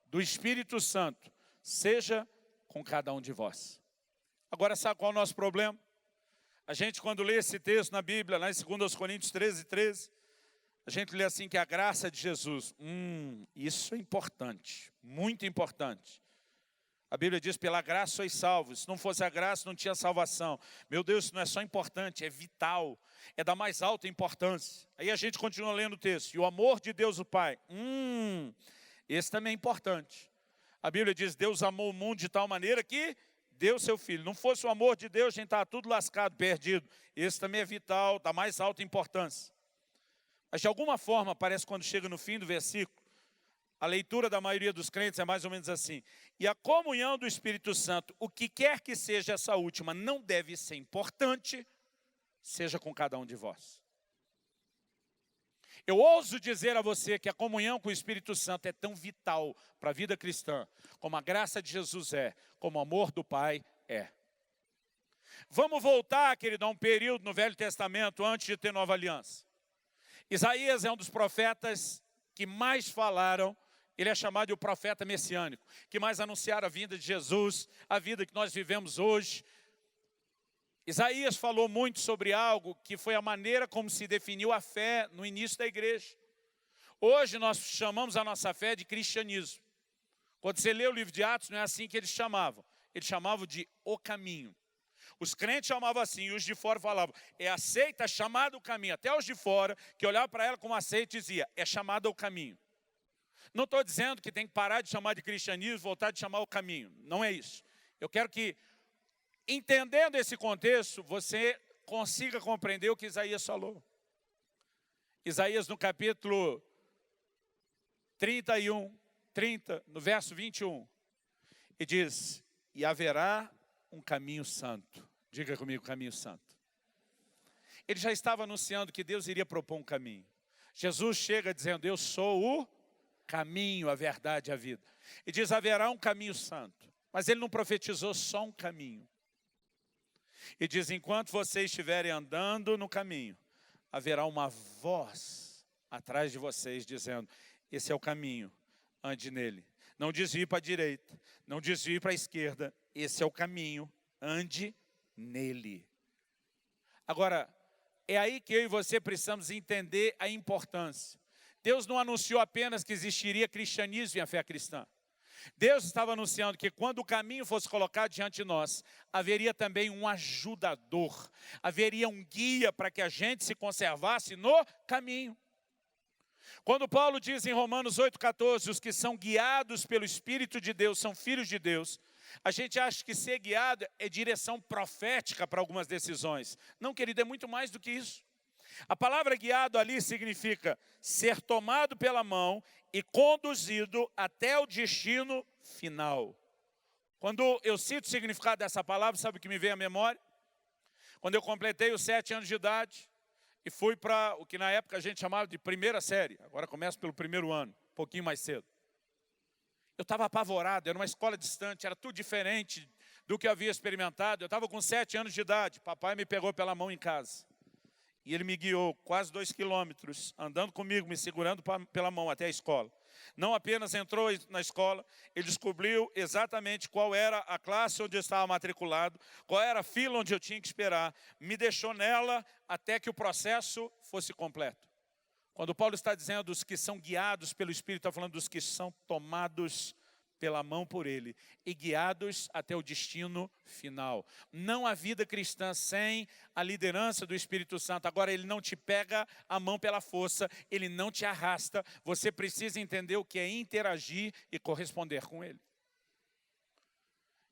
do Espírito Santo seja com cada um de vós. Agora, sabe qual é o nosso problema? A gente, quando lê esse texto na Bíblia, lá em 2 Coríntios 13:13, a gente lê assim que a graça de Jesus, isso é importante, muito importante. A Bíblia diz, pela graça sois salvos. Se não fosse a graça, não tinha salvação. Meu Deus, isso não é só importante, é vital, é da mais alta importância. Aí a gente continua lendo o texto. E o amor de Deus o Pai, esse também é importante. A Bíblia diz, Deus amou o mundo de tal maneira que deu seu Filho. Não fosse o amor de Deus, a gente estava tudo lascado, perdido. Esse também é vital, da mais alta importância. Mas de alguma forma, parece quando chega no fim do versículo, a leitura da maioria dos crentes é mais ou menos assim. E a comunhão do Espírito Santo, o que quer que seja essa última, não deve ser importante, seja com cada um de vós. Eu ouso dizer a você que a comunhão com o Espírito Santo é tão vital para a vida cristã, como a graça de Jesus é, como o amor do Pai é. Vamos voltar, querido, a um período no Velho Testamento, antes de ter nova aliança. Isaías é um dos profetas que mais falaram, ele é chamado de o profeta messiânico, que mais anunciaram a vinda de Jesus, a vida que nós vivemos hoje. Isaías falou muito sobre algo que foi a maneira como se definiu a fé no início da igreja. Hoje nós chamamos a nossa fé de cristianismo. Quando você lê o livro de Atos, não é assim que eles chamavam de o caminho. Os crentes chamavam assim, e os de fora falavam, é aceita, é chamado o caminho. Até os de fora, que olhavam para ela como aceita, dizia, é chamado o caminho. Não estou dizendo que tem que parar de chamar de cristianismo, voltar de chamar o caminho. Não é isso. Eu quero que, entendendo esse contexto, você consiga compreender o que Isaías falou. Isaías no capítulo 30, no verso 21, e diz, e haverá um caminho santo. Diga comigo, caminho santo. Ele já estava anunciando que Deus iria propor um caminho. Jesus chega dizendo, eu sou o caminho, a verdade e a vida. E diz, haverá um caminho santo. Mas ele não profetizou só um caminho. E diz, enquanto vocês estiverem andando no caminho, haverá uma voz atrás de vocês dizendo, esse é o caminho, ande nele. Não desvie para a direita, não desvie para a esquerda, esse é o caminho, ande nele. Agora, é aí que eu e você precisamos entender a importância. Deus não anunciou apenas que existiria cristianismo e a fé cristã. Deus estava anunciando que quando o caminho fosse colocado diante de nós, haveria também um ajudador, haveria um guia para que a gente se conservasse no caminho. Quando Paulo diz em Romanos 8,14, os que são guiados pelo Espírito de Deus são filhos de Deus, A gente acha que ser guiado é direção profética para algumas decisões. Não, querido, é muito mais do que isso. A palavra guiado ali significa ser tomado pela mão e conduzido até o destino final. Quando eu cito o significado dessa palavra, sabe o que me veio à memória? Quando eu completei os 7 anos de idade e fui para o que na época a gente chamava de primeira série. Agora começa pelo primeiro ano, um pouquinho mais cedo. Eu estava apavorado, era uma escola distante, era tudo diferente do que eu havia experimentado. Eu estava com 7 anos de idade, papai me pegou pela mão em casa. E ele me guiou quase 2 quilômetros, andando comigo, me segurando pela mão até a escola. Não apenas entrou na escola, ele descobriu exatamente qual era a classe onde eu estava matriculado, qual era a fila onde eu tinha que esperar, me deixou nela até que o processo fosse completo. Quando Paulo está dizendo dos que são guiados pelo Espírito, está falando dos que são tomados pela mão por Ele e guiados até o destino final. Não há vida cristã sem a liderança do Espírito Santo. Agora, Ele não te pega a mão pela força, Ele não te arrasta. Você precisa entender o que é interagir e corresponder com Ele.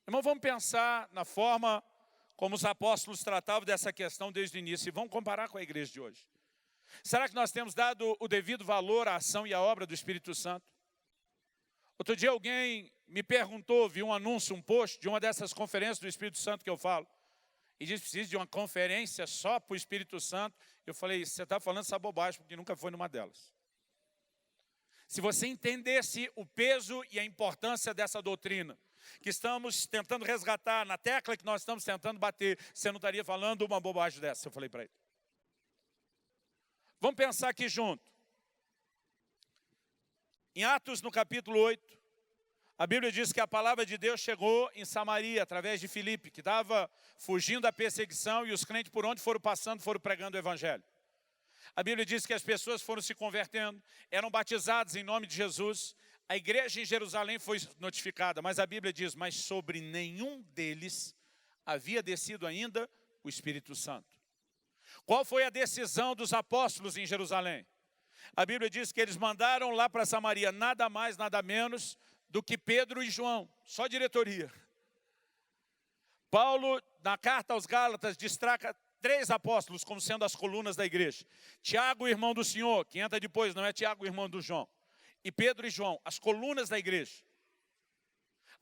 Irmão, vamos pensar na forma como os apóstolos tratavam dessa questão desde o início e vamos comparar com a igreja de hoje. Será que nós temos dado o devido valor à ação e à obra do Espírito Santo? Outro dia alguém me perguntou, viu um anúncio, um post de uma dessas conferências do Espírito Santo que eu falo. E disse, precisa de uma conferência só para o Espírito Santo. Eu falei, você está falando essa bobagem, porque nunca foi numa delas. Se você entendesse o peso e a importância dessa doutrina, que estamos tentando resgatar, na tecla que nós estamos tentando bater, você não estaria falando uma bobagem dessa, eu falei para ele. Vamos pensar aqui junto. Em Atos, no capítulo 8, a Bíblia diz que a palavra de Deus chegou em Samaria, através de Filipe, que estava fugindo da perseguição, e os crentes por onde foram passando, foram pregando o evangelho. A Bíblia diz que as pessoas foram se convertendo, eram batizadas em nome de Jesus. A igreja em Jerusalém foi notificada, mas a Bíblia diz, mas sobre nenhum deles havia descido ainda o Espírito Santo. Qual foi a decisão dos apóstolos em Jerusalém? A Bíblia diz que eles mandaram lá para Samaria nada mais, nada menos do que Pedro e João, só diretoria. Paulo, na carta aos Gálatas, destaca 3 apóstolos como sendo as colunas da igreja. Tiago, irmão do Senhor, que entra depois, não é Tiago, irmão do João. E Pedro e João, as colunas da igreja.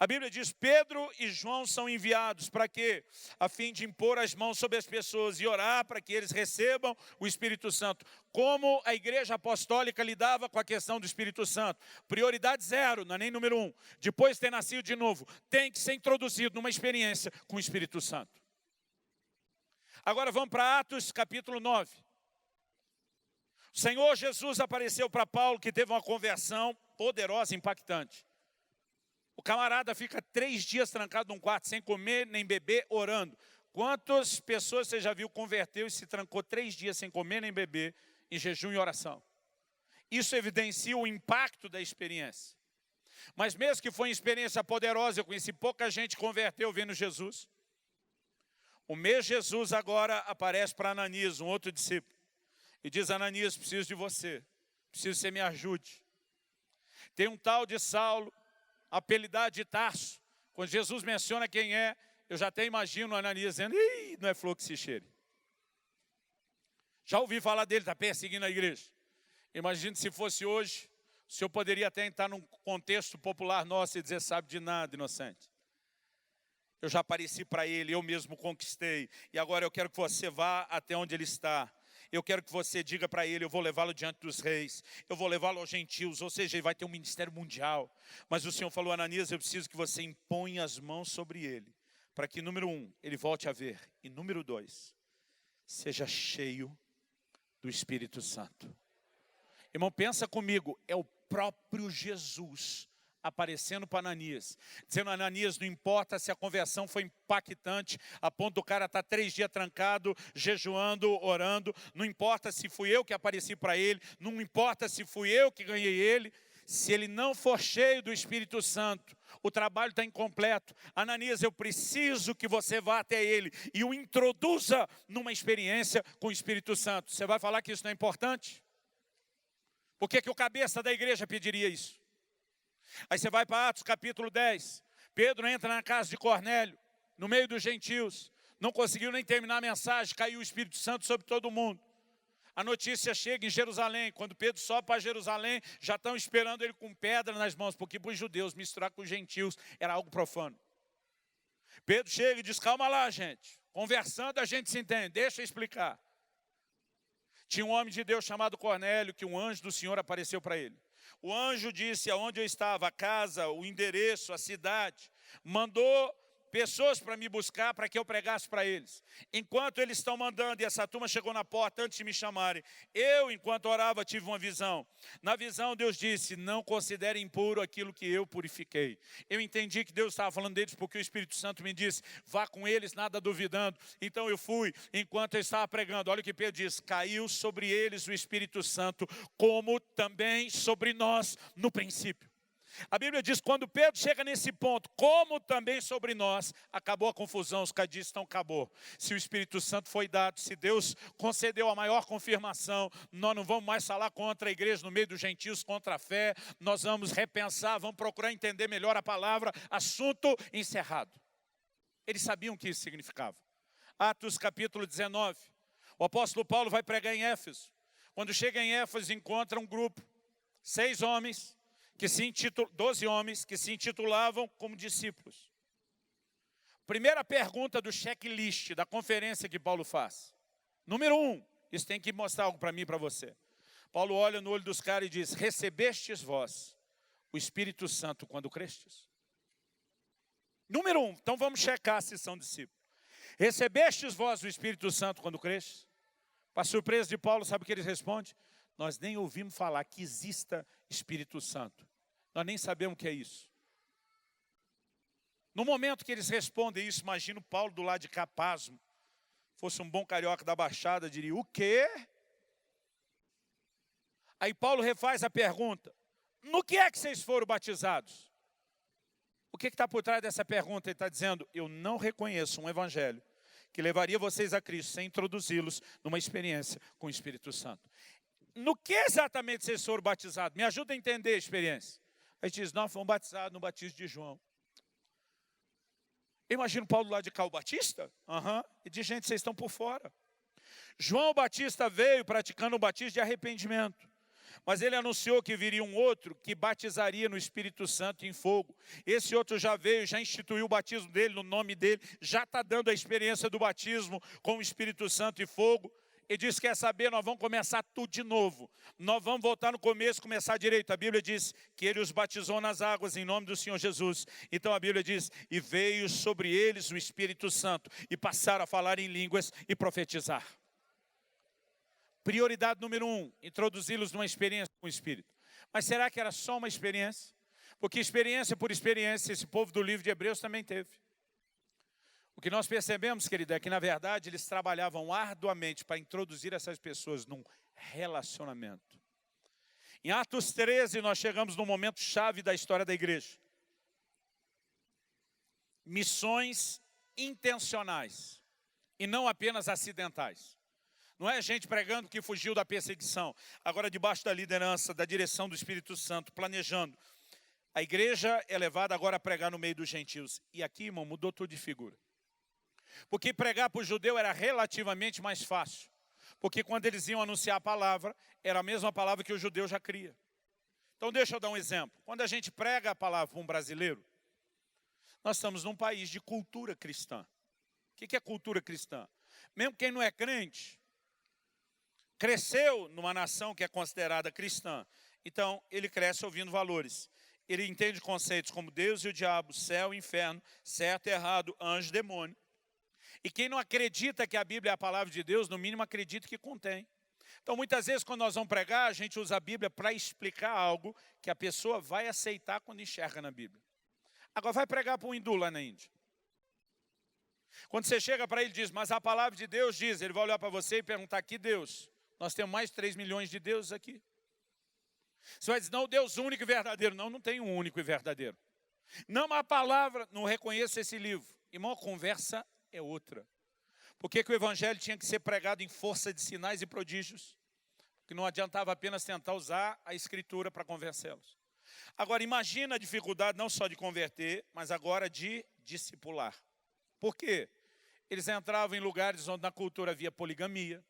A Bíblia diz, Pedro e João são enviados para quê? A fim de impor as mãos sobre as pessoas e orar para que eles recebam o Espírito Santo. Como a igreja apostólica lidava com a questão do Espírito Santo? Prioridade 0, não é nem número 1. Depois de ter nascido de novo, tem que ser introduzido numa experiência com o Espírito Santo. Agora vamos para Atos capítulo 9. O Senhor Jesus apareceu para Paulo, que teve uma conversão poderosa, impactante. O camarada fica 3 dias trancado num quarto, sem comer nem beber, orando. Quantas pessoas você já viu converteu e se trancou 3 dias sem comer nem beber, em jejum e oração? Isso evidencia o impacto da experiência. Mas mesmo que foi uma experiência poderosa, eu conheci pouca gente que converteu vendo Jesus. O mesmo Jesus agora aparece para Ananias, um outro discípulo. E diz, Ananias, preciso de você. Preciso que você me ajude. Tem um tal de Saulo, apelidado de Tarso. Quando Jesus menciona quem é, eu já até imagino Ananias dizendo, ih, não é flor que se cheire. Já ouvi falar dele, está perseguindo a igreja. Imagino se fosse hoje, o senhor poderia até entrar num contexto popular nosso e dizer, sabe de nada, inocente. Eu já apareci para ele, eu mesmo conquistei. E agora eu quero que você vá até onde ele está. Eu quero que você diga para ele, eu vou levá-lo diante dos reis, eu vou levá-lo aos gentios, ou seja, ele vai ter um ministério mundial. Mas o Senhor falou, Ananias, eu preciso que você imponha as mãos sobre ele, para que, número 1, ele volte a ver, e número 2, seja cheio do Espírito Santo. Irmão, pensa comigo, é o próprio Jesus aparecendo para Ananias, dizendo, Ananias, não importa se a conversão foi impactante, a ponto do cara estar 3 dias trancado, jejuando, orando, não importa se fui eu que apareci para ele, não importa se fui eu que ganhei ele, se ele não for cheio do Espírito Santo, o trabalho está incompleto. Ananias, eu preciso que você vá até ele e o introduza numa experiência com o Espírito Santo. Você vai falar que isso não é importante? Por que o cabeça da igreja pediria isso? Aí você vai para Atos capítulo 10. Pedro entra na casa de Cornélio, no meio dos gentios. Não conseguiu nem terminar a mensagem, caiu o Espírito Santo sobre todo mundo. A notícia chega em Jerusalém. Quando Pedro sobe para Jerusalém, já estão esperando ele com pedra nas mãos, porque para os judeus misturar com os gentios era algo profano. Pedro chega e diz, calma lá, gente. Conversando a gente se entende, deixa eu explicar. Tinha um homem de Deus chamado Cornélio, que um anjo do Senhor apareceu para ele. O anjo disse aonde eu estava, a casa, o endereço, a cidade. Mandou pessoas para me buscar, para que eu pregasse para eles. Enquanto eles estão mandando, e essa turma chegou na porta antes de me chamarem, eu, enquanto orava, tive uma visão. Na visão, Deus disse, não considere impuro aquilo que eu purifiquei. Eu entendi que Deus estava falando deles, porque o Espírito Santo me disse, vá com eles, nada duvidando. Então eu fui, enquanto eu estava pregando. Olha o que Pedro diz, caiu sobre eles o Espírito Santo, como também sobre nós no princípio. A Bíblia diz, quando Pedro chega nesse ponto, como também sobre nós, acabou a confusão, os cadistas então acabou. Se o Espírito Santo foi dado, se Deus concedeu a maior confirmação, nós não vamos mais falar contra a igreja no meio dos gentios, contra a fé, nós vamos repensar, vamos procurar entender melhor a palavra, assunto encerrado. Eles sabiam o que isso significava. Atos capítulo 19, o apóstolo Paulo vai pregar em Éfeso. Quando chega em Éfeso, encontra um grupo, 12 homens que se intitulavam como discípulos. Primeira pergunta do checklist da conferência que Paulo faz. Número 1, isso tem que mostrar algo para mim e para você. Paulo olha no olho dos caras e diz, recebestes vós o Espírito Santo quando crestes? Número 1, então vamos checar se são discípulos. Recebestes vós o Espírito Santo quando crestes? Para surpresa de Paulo, sabe o que ele responde? Nós nem ouvimos falar que exista Espírito Santo. Nós nem sabemos o que é isso. No momento que eles respondem isso, imagino Paulo do lado de cá, pasmo. Fosse um bom carioca da Baixada, diria, o quê? Aí Paulo refaz a pergunta, no que é que vocês foram batizados? O que está por trás dessa pergunta? Ele está dizendo, eu não reconheço um evangelho que levaria vocês a Cristo sem introduzi-los numa experiência com o Espírito Santo. No que exatamente vocês foram batizados? Me ajuda a entender a experiência. Aí diz, nós fomos batizados no batismo de João. Eu imagino Paulo lá de cá, o Batista? E diz, gente, vocês estão por fora. João Batista veio praticando um batismo de arrependimento. Mas ele anunciou que viria um outro que batizaria no Espírito Santo em fogo. Esse outro já veio, já instituiu o batismo dele, no nome dele, já está dando a experiência do batismo com o Espírito Santo e fogo. Ele diz, quer saber, nós vamos começar tudo de novo. Nós vamos voltar no começo, começar direito. A Bíblia diz que ele os batizou nas águas em nome do Senhor Jesus. Então a Bíblia diz, e veio sobre eles o Espírito Santo, e passaram a falar em línguas e profetizar. Prioridade número 1, introduzi-los numa experiência com o Espírito. Mas será que era só uma experiência? Porque experiência por experiência, esse povo do livro de Hebreus também teve. O que nós percebemos, querida, é que na verdade eles trabalhavam arduamente para introduzir essas pessoas num relacionamento. Em Atos 13 nós chegamos num momento chave da história da igreja. Missões intencionais e não apenas acidentais. Não é gente pregando que fugiu da perseguição, agora debaixo da liderança, da direção do Espírito Santo, planejando. A igreja é levada agora a pregar no meio dos gentios. E aqui, irmão, mudou tudo de figura. Porque pregar para o judeu era relativamente mais fácil. Porque quando eles iam anunciar a palavra, era a mesma palavra que o judeu já cria. Então deixa eu dar um exemplo. Quando a gente prega a palavra para um brasileiro, nós estamos num país de cultura cristã. O que é cultura cristã? Mesmo quem não é crente, cresceu numa nação que é considerada cristã. Então ele cresce ouvindo valores. Ele entende conceitos como Deus e o diabo, céu e inferno, certo e errado, anjo e demônio. E quem não acredita que a Bíblia é a palavra de Deus, no mínimo acredita que contém. Então muitas vezes quando nós vamos pregar, a gente usa a Bíblia para explicar algo que a pessoa vai aceitar quando enxerga na Bíblia. Agora vai pregar para um hindu lá na Índia. Quando você chega para ele e diz, mas a palavra de Deus diz, ele vai olhar para você e perguntar, que Deus? Nós temos mais de 3 milhões de deuses aqui. Você vai dizer, não, Deus único e verdadeiro. Não, não tem um único e verdadeiro. Não, a palavra, não reconheço esse livro. Irmão, a conversa é outra. Por que o evangelho tinha que ser pregado em força de sinais e prodígios? Porque não adiantava apenas tentar usar a escritura para convencê-los. Agora, imagina a dificuldade não só de converter, mas agora de discipular. Por quê? Eles entravam em lugares onde na cultura havia poligamia,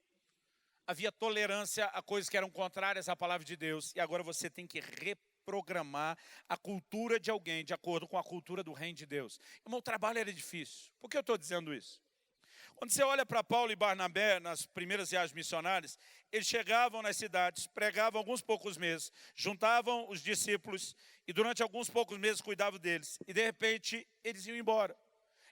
havia tolerância a coisas que eram contrárias à palavra de Deus. E agora você tem que reprogramar a cultura de alguém de acordo com a cultura do reino de Deus. Irmão, o trabalho era difícil. Por que eu estou dizendo isso? Quando você olha para Paulo e Barnabé nas primeiras viagens missionárias, eles chegavam nas cidades, pregavam alguns poucos meses, juntavam os discípulos e durante alguns poucos meses cuidavam deles. E de repente eles iam embora.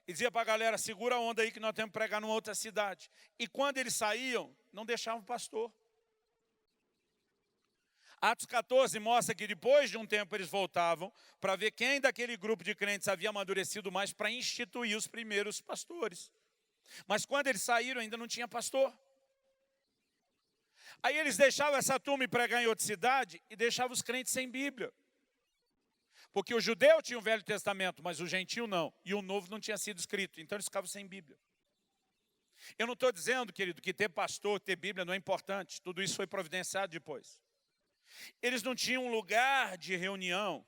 E dizia para a galera, segura a onda aí que nós temos que pregar numa outra cidade. E quando eles saíam, não deixavam o pastor. Atos 14 mostra que depois de um tempo eles voltavam para ver quem daquele grupo de crentes havia amadurecido mais para instituir os primeiros pastores. Mas quando eles saíram ainda não tinha pastor. Aí eles deixavam essa turma ir pregar em outra cidade e deixavam os crentes sem Bíblia. Porque o judeu tinha o Velho Testamento, mas o gentio não. E o Novo não tinha sido escrito, então eles ficavam sem Bíblia. Eu não estou dizendo, querido, que ter pastor, ter Bíblia não é importante. Tudo isso foi providenciado depois. Eles não tinham um lugar de reunião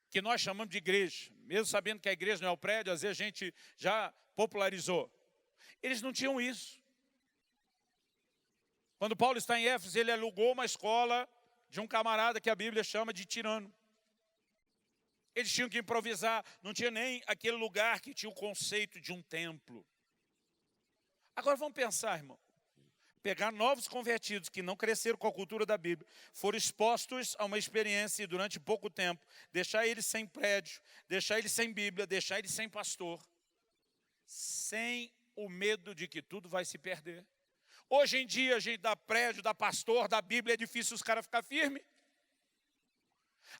que nós chamamos de igreja. Mesmo sabendo que a igreja não é o prédio, às vezes a gente já popularizou. Eles não tinham isso. Quando Paulo está em Éfeso, ele alugou uma escola de um camarada que a Bíblia chama de tirano. Eles tinham que improvisar, não tinha nem aquele lugar que tinha o conceito de um templo. Agora vamos pensar, irmão. Pegar novos convertidos que não cresceram com a cultura da Bíblia, foram expostos a uma experiência e durante pouco tempo, deixar eles sem prédio, deixar eles sem Bíblia, deixar eles sem pastor, sem o medo de que tudo vai se perder. Hoje em dia, a gente dá prédio, dá pastor, dá Bíblia, é difícil os caras ficar firmes.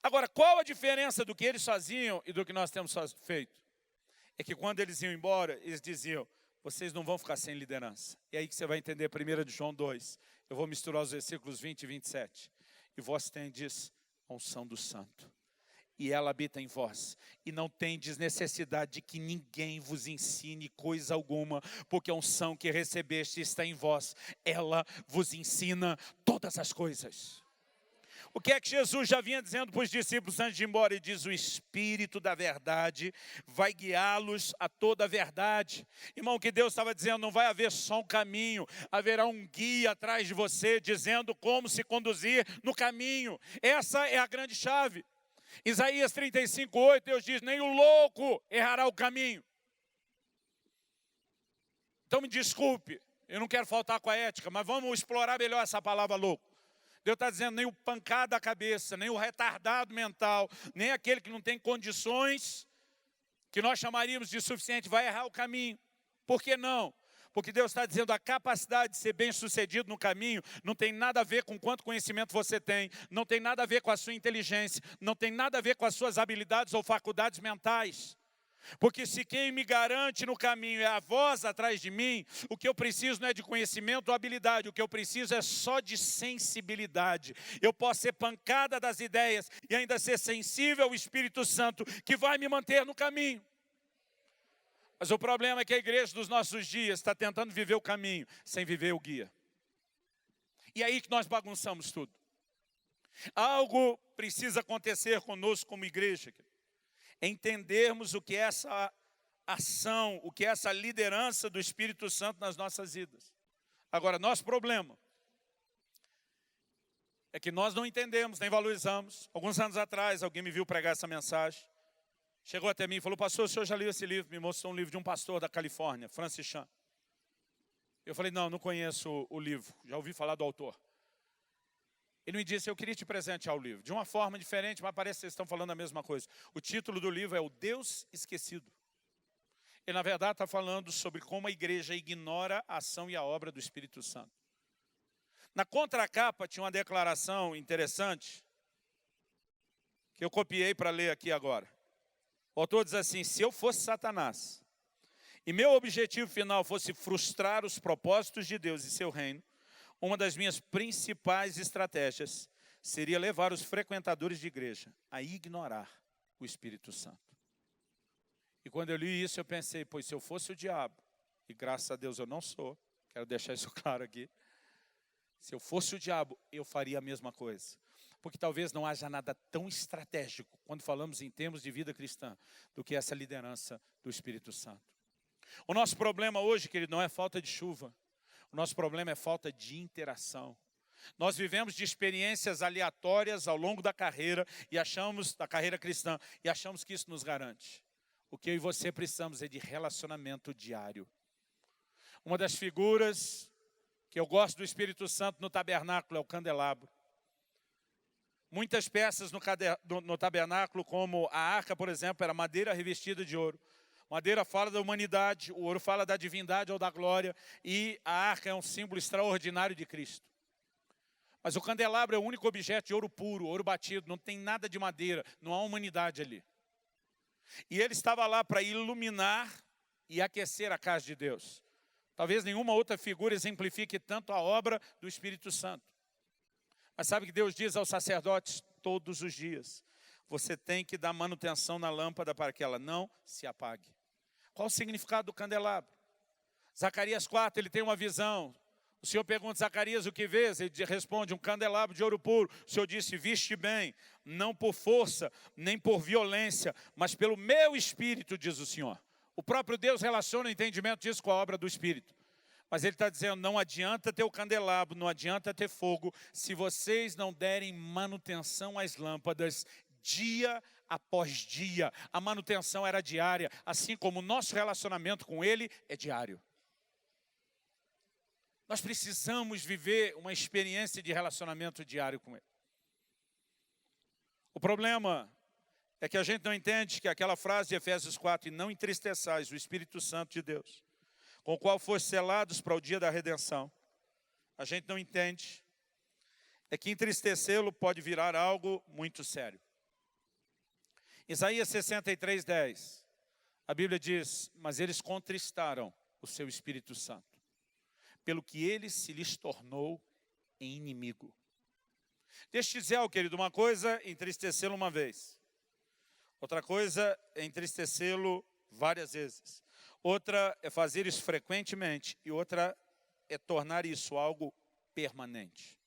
Agora, qual a diferença do que eles faziam e do que nós temos feito? É que quando eles iam embora, eles diziam, vocês não vão ficar sem liderança. E aí que você vai entender 1 de João 2. Eu vou misturar os versículos 20 e 27. E vós tendes a unção do Santo. E ela habita em vós. E não tendes necessidade de que ninguém vos ensine coisa alguma, porque a unção que recebeste está em vós. Ela vos ensina todas as coisas. O que é que Jesus já vinha dizendo para os discípulos antes de ir embora? Ele diz, o Espírito da verdade vai guiá-los a toda a verdade. Irmão, o que Deus estava dizendo, não vai haver só um caminho, haverá um guia atrás de você, dizendo como se conduzir no caminho. Essa é a grande chave. Isaías 35:8, Deus diz, nem o louco errará o caminho. Então me desculpe, eu não quero faltar com a ética, mas vamos explorar melhor essa palavra louco. Deus está dizendo, nem o pancado da cabeça, nem o retardado mental, nem aquele que não tem condições, que nós chamaríamos de suficiente, vai errar o caminho. Por que não? Porque Deus está dizendo, a capacidade de ser bem sucedido no caminho não tem nada a ver com quanto conhecimento você tem, não tem nada a ver com a sua inteligência, não tem nada a ver com as suas habilidades ou faculdades mentais. Porque se quem me garante no caminho é a voz atrás de mim, o que eu preciso não é de conhecimento ou habilidade, o que eu preciso é só de sensibilidade. Eu posso ser pancada das ideias e ainda ser sensível ao Espírito Santo, que vai me manter no caminho. Mas o problema é que a igreja dos nossos dias está tentando viver o caminho, sem viver o guia. E aí que nós bagunçamos tudo. Algo precisa acontecer conosco como igreja, entendermos o que é essa ação, o que é essa liderança do Espírito Santo nas nossas vidas. Agora, nosso problema é que nós não entendemos, nem valorizamos. Alguns anos atrás, alguém me viu pregar essa mensagem. Chegou até mim e falou, pastor, o senhor já leu esse livro? Me mostrou um livro de um pastor da Califórnia, Francis Chan. Eu falei, não conheço o livro, já ouvi falar do autor. Ele me disse, eu queria te presentear o livro. De uma forma diferente, mas parece que vocês estão falando a mesma coisa. O título do livro é O Deus Esquecido. Ele, na verdade, está falando sobre como a igreja ignora a ação e a obra do Espírito Santo. Na contracapa tinha uma declaração interessante, que eu copiei para ler aqui agora. O autor diz assim, se eu fosse Satanás, e meu objetivo final fosse frustrar os propósitos de Deus e seu reino, uma das minhas principais estratégias seria levar os frequentadores de igreja a ignorar o Espírito Santo. E quando eu li isso, eu pensei, pois se eu fosse o diabo, e graças a Deus eu não sou, quero deixar isso claro aqui, se eu fosse o diabo, eu faria a mesma coisa. Porque talvez não haja nada tão estratégico, quando falamos em termos de vida cristã, do que essa liderança do Espírito Santo. O nosso problema hoje, querido, não é falta de chuva. O nosso problema é falta de interação. Nós vivemos de experiências aleatórias ao longo da carreira da carreira cristã, e achamos que isso nos garante. O que eu e você precisamos é de relacionamento diário. Uma das figuras que eu gosto do Espírito Santo no tabernáculo é o candelabro. Muitas peças no tabernáculo, como a arca, por exemplo, era madeira revestida de ouro. Madeira fala da humanidade, o ouro fala da divindade ou da glória, e a arca é um símbolo extraordinário de Cristo. Mas o candelabro é o único objeto de ouro puro, ouro batido, não tem nada de madeira, não há humanidade ali. E ele estava lá para iluminar e aquecer a casa de Deus. Talvez nenhuma outra figura exemplifique tanto a obra do Espírito Santo. Mas sabe que Deus diz aos sacerdotes todos os dias: você tem que dar manutenção na lâmpada para que ela não se apague. Qual o significado do candelabro? Zacarias 4, ele tem uma visão. O Senhor pergunta a Zacarias o que vês? Ele responde: um candelabro de ouro puro. O Senhor disse: viste bem, não por força, nem por violência, mas pelo meu Espírito, diz o Senhor. O próprio Deus relaciona o entendimento disso com a obra do Espírito. Mas ele está dizendo: não adianta ter o candelabro, não adianta ter fogo, se vocês não derem manutenção às lâmpadas dia após dia. A manutenção era diária, assim como o nosso relacionamento com ele é diário. Nós precisamos viver uma experiência de relacionamento diário com ele. O problema é que a gente não entende que aquela frase de Efésios 4, e não entristeçais o Espírito Santo de Deus, com o qual foste selados para o dia da redenção, a gente não entende, é que entristecê-lo pode virar algo muito sério. Isaías 63, 10, a Bíblia diz: mas eles contristaram o seu Espírito Santo, pelo que ele se lhes tornou em inimigo. Deixa eu te dizer algo, querido, uma coisa é entristecê-lo uma vez, outra coisa é entristecê-lo várias vezes. Outra é fazer isso frequentemente e outra é tornar isso algo permanente.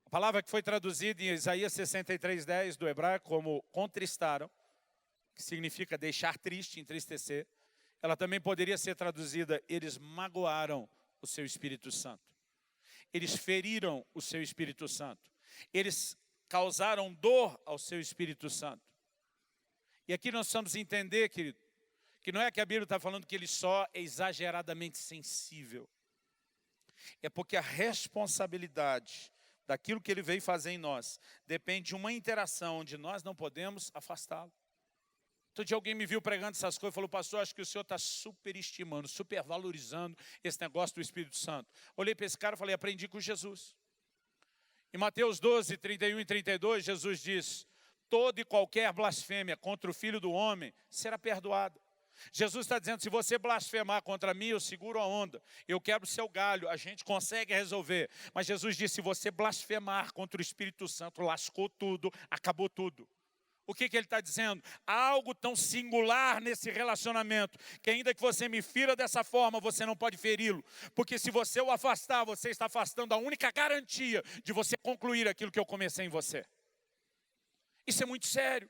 A palavra que foi traduzida em Isaías 63, 10 do hebraico como contristaram, que significa deixar triste, entristecer, ela também poderia ser traduzida: eles magoaram o seu Espírito Santo. Eles feriram o seu Espírito Santo. Eles causaram dor ao seu Espírito Santo. E aqui nós precisamos entender, querido, que não é que a Bíblia está falando que ele só é exageradamente sensível. É porque a responsabilidade daquilo que ele veio fazer em nós depende de uma interação onde nós não podemos afastá-lo. Outro dia alguém me viu pregando essas coisas e falou: pastor, acho que o senhor está superestimando, supervalorizando esse negócio do Espírito Santo. Olhei para esse cara e falei: aprendi com Jesus. Em Mateus 12, 31 e 32, Jesus diz: toda e qualquer blasfêmia contra o Filho do Homem será perdoada. Jesus está dizendo: se você blasfemar contra mim, eu seguro a onda, eu quebro o seu galho, a gente consegue resolver. Mas Jesus disse: se você blasfemar contra o Espírito Santo, lascou tudo, acabou tudo. O que ele está dizendo? Há algo tão singular nesse relacionamento, que ainda que você me fira dessa forma, você não pode feri-lo. Porque se você o afastar, você está afastando a única garantia de você concluir aquilo que eu comecei em você. Isso é muito sério.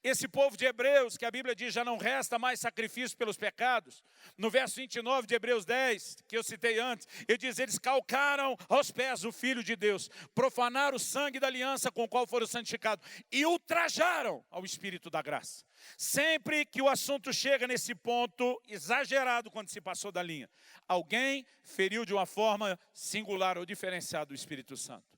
Esse povo de Hebreus, que a Bíblia diz já não resta mais sacrifício pelos pecados, no verso 29 de Hebreus 10, que eu citei antes, ele diz: eles calcaram aos pés o Filho de Deus, profanaram o sangue da aliança com o qual foram santificados e ultrajaram ao Espírito da graça. Sempre que o assunto chega nesse ponto exagerado, quando se passou da linha, alguém feriu de uma forma singular ou diferenciada o Espírito Santo.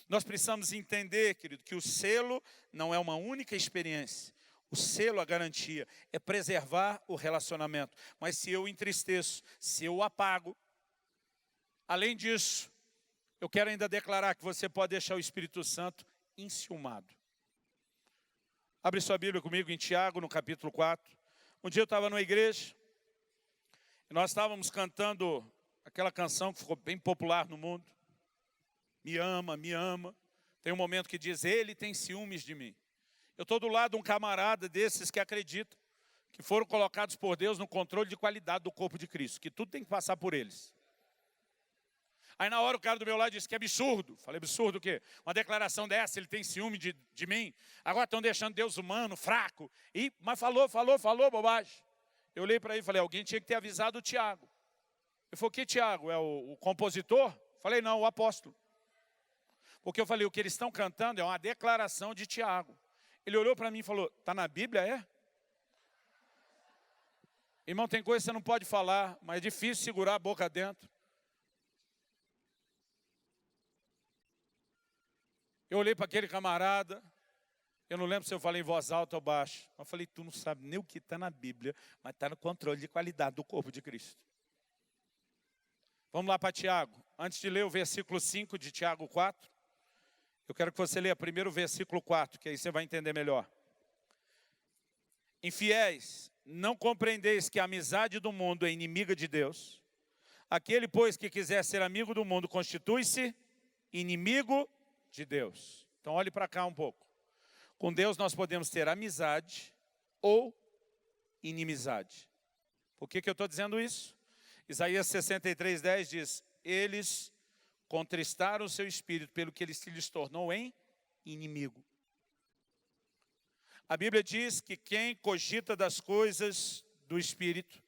Nós precisamos entender, querido, que o selo não é uma única experiência. O selo, a garantia, é preservar o relacionamento. Mas se eu entristeço, se eu apago, além disso, eu quero ainda declarar que você pode deixar o Espírito Santo enciumado. Abre sua Bíblia comigo em Tiago, no capítulo 4. Um dia eu estava numa igreja, e nós estávamos cantando aquela canção que ficou bem popular no mundo. Me ama, me ama. Tem um momento que diz: ele tem ciúmes de mim. Eu estou do lado de um camarada desses que acreditam que foram colocados por Deus no controle de qualidade do corpo de Cristo, que tudo tem que passar por eles. Aí na hora o cara do meu lado disse que é absurdo. Falei, absurdo o quê? Uma declaração dessa, ele tem ciúme de mim. Agora estão deixando Deus humano, fraco. Mas falou bobagem. Eu olhei para ele e falei, alguém tinha que ter avisado o Tiago. Ele falou, que Tiago? É o compositor? Falei, não, o apóstolo. Porque eu falei, o que eles estão cantando é uma declaração de Tiago. Ele olhou para mim e falou, está na Bíblia, é? Irmão, tem coisa que você não pode falar, mas é difícil segurar a boca dentro. Eu olhei para aquele camarada, eu não lembro se eu falei em voz alta ou baixo. Eu falei, tu não sabe nem o que está na Bíblia, mas está no controle de qualidade do corpo de Cristo. Vamos lá para Tiago. Antes de ler o versículo 5 de Tiago 4, eu quero que você leia primeiro o versículo 4, que aí você vai entender melhor. Infiéis, não compreendeis que a amizade do mundo é inimiga de Deus? Aquele, pois, que quiser ser amigo do mundo, constitui-se inimigo de Deus. Então olhe para cá um pouco. Com Deus nós podemos ter amizade ou inimizade. Por que eu estou dizendo isso? Isaías 63:10 diz, eles contristaram o seu espírito pelo que ele se lhes tornou em inimigo. A Bíblia diz que quem cogita das coisas do espírito,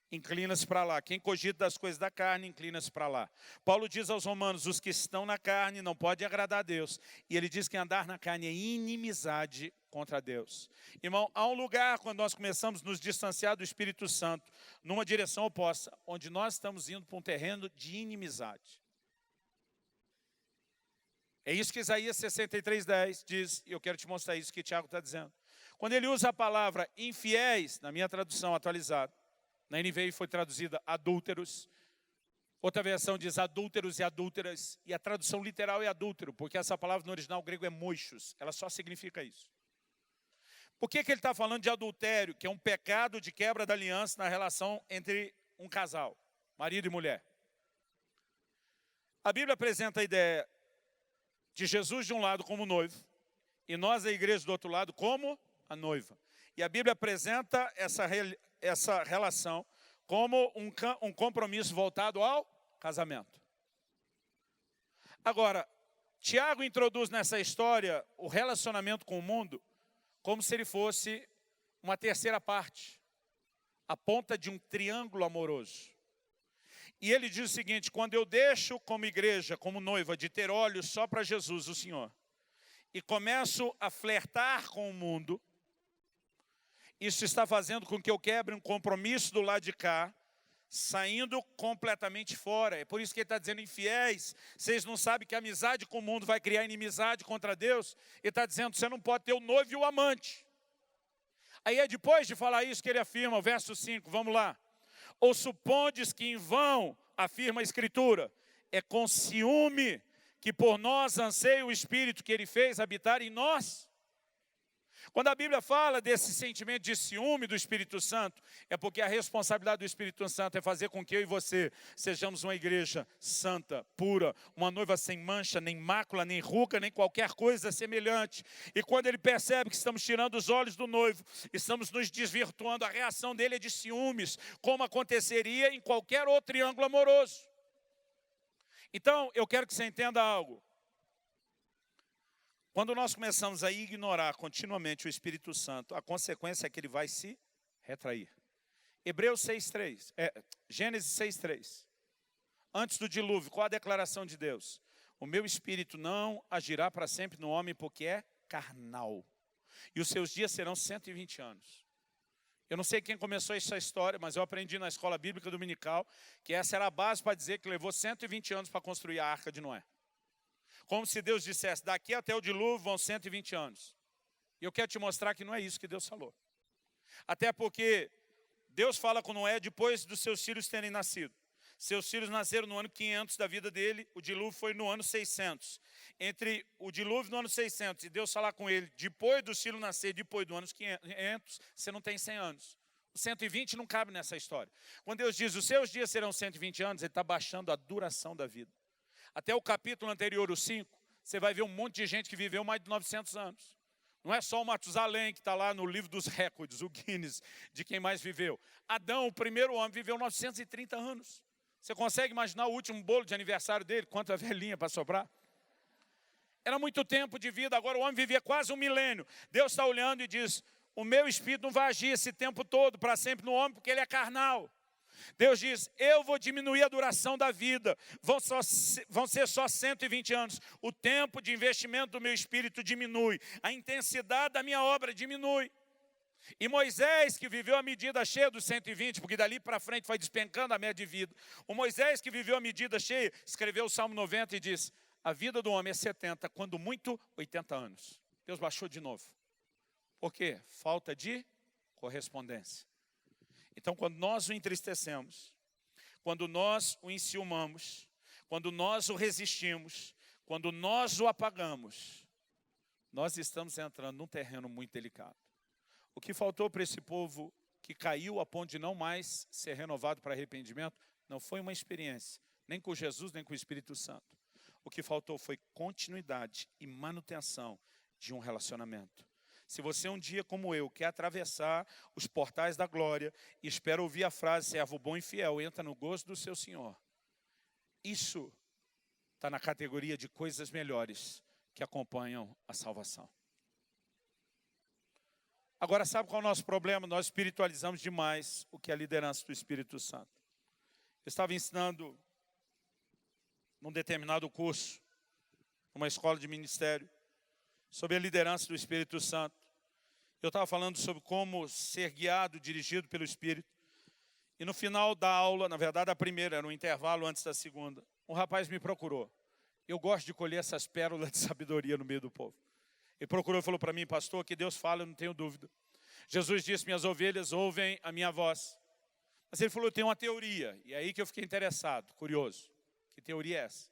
inclina-se para lá. Quem cogita das coisas da carne, inclina-se para lá. Paulo diz aos romanos, os que estão na carne não podem agradar a Deus. E ele diz que andar na carne é inimizade contra Deus. Irmão, há um lugar quando nós começamos a nos distanciar do Espírito Santo, numa direção oposta, onde nós estamos indo para um terreno de inimizade. É isso que Isaías 63:10 diz, e eu quero te mostrar isso que Tiago está dizendo. Quando ele usa a palavra infiéis, na minha tradução atualizada, na NVI foi traduzida adúlteros, outra versão diz adúlteros e adúlteras, e a tradução literal é adúltero, porque essa palavra no original grego é moichos, ela só significa isso. Por que ele está falando de adultério, que é um pecado de quebra da aliança na relação entre um casal, marido e mulher? A Bíblia apresenta a ideia de Jesus de um lado como noivo, e nós, a igreja, do outro lado, como a noiva. E a Bíblia apresenta essa relação como um compromisso voltado ao casamento. Agora, Tiago introduz nessa história o relacionamento com o mundo como se ele fosse uma terceira parte, a ponta de um triângulo amoroso. E ele diz o seguinte, quando eu deixo como igreja, como noiva, de ter olhos só para Jesus, o Senhor, e começo a flertar com o mundo, isso está fazendo com que eu quebre um compromisso do lado de cá, saindo completamente fora. É por isso que ele está dizendo, infiéis, vocês não sabem que a amizade com o mundo vai criar inimizade contra Deus? Ele está dizendo, você não pode ter o noivo e o amante. Aí é depois de falar isso que ele afirma, o verso 5, vamos lá. Ou supondes que em vão, afirma a Escritura, é com ciúme que por nós anseia o Espírito que ele fez habitar em nós? Quando a Bíblia fala desse sentimento de ciúme do Espírito Santo, é porque a responsabilidade do Espírito Santo é fazer com que eu e você sejamos uma igreja santa, pura, uma noiva sem mancha, nem mácula, nem ruga, nem qualquer coisa semelhante. E quando ele percebe que estamos tirando os olhos do noivo, estamos nos desvirtuando, a reação dele é de ciúmes, como aconteceria em qualquer outro triângulo amoroso. Então, eu quero que você entenda algo. Quando nós começamos a ignorar continuamente o Espírito Santo, a consequência é que ele vai se retrair. Gênesis 6:3. Antes do dilúvio, qual a declaração de Deus? O meu Espírito não agirá para sempre no homem porque é carnal. E os seus dias serão 120 anos. Eu não sei quem começou essa história, mas eu aprendi na escola bíblica dominical que essa era a base para dizer que levou 120 anos para construir a arca de Noé. Como se Deus dissesse, daqui até o dilúvio vão 120 anos. E eu quero te mostrar que não é isso que Deus falou. Até porque Deus fala com Noé depois dos seus filhos terem nascido. Seus filhos nasceram no ano 500 da vida dele, o dilúvio foi no ano 600. Entre o dilúvio no ano 600 e Deus falar com ele, depois dos filhos nascer, depois do ano 500, você não tem 100 anos. O 120 não cabe nessa história. Quando Deus diz, os seus dias serão 120 anos, ele está baixando a duração da vida. Até o capítulo anterior, o 5, você vai ver um monte de gente que viveu mais de 900 anos. Não é só o Matusalém que está lá no livro dos recordes, o Guinness, de quem mais viveu. Adão, o primeiro homem, viveu 930 anos. Você consegue imaginar o último bolo de aniversário dele? Quanta velhinha para sobrar? Era muito tempo de vida, agora o homem vivia quase 1 milênio. Deus está olhando e diz, o meu espírito não vai agir esse tempo todo, para sempre no homem, porque ele é carnal. Deus diz, eu vou diminuir a duração da vida, vão ser só 120 anos. O tempo de investimento do meu espírito diminui, a intensidade da minha obra diminui. E Moisés, que viveu a medida cheia dos 120, porque dali para frente foi despencando a média de vida. O Moisés, que viveu a medida cheia, escreveu o Salmo 90 e diz, a vida do homem é 70, quando muito, 80 anos. Deus baixou de novo. Por quê? Falta de correspondência. Então, quando nós o entristecemos, quando nós o enciumamos, quando nós o resistimos, quando nós o apagamos, nós estamos entrando num terreno muito delicado. O que faltou para esse povo que caiu a ponto de não mais ser renovado para arrependimento, não foi uma experiência, nem com Jesus, nem com o Espírito Santo. O que faltou foi continuidade e manutenção de um relacionamento. Se você um dia, como eu, quer atravessar os portais da glória e espera ouvir a frase, servo bom e fiel, entra no gozo do seu Senhor. Isso está na categoria de coisas melhores que acompanham a salvação. Agora, sabe qual é o nosso problema? Nós espiritualizamos demais o que é a liderança do Espírito Santo. Eu estava ensinando num determinado curso, numa escola de ministério, sobre a liderança do Espírito Santo. Eu estava falando sobre como ser guiado, dirigido pelo Espírito. E no final da aula, na verdade a primeira, era um intervalo antes da segunda, um rapaz me procurou. Eu gosto de colher essas pérolas de sabedoria no meio do povo. Ele procurou e falou para mim, pastor, que Deus fala, eu não tenho dúvida. Jesus disse, minhas ovelhas ouvem a minha voz. Mas ele falou, eu tenho uma teoria. E é aí que eu fiquei interessado, curioso. Que teoria é essa?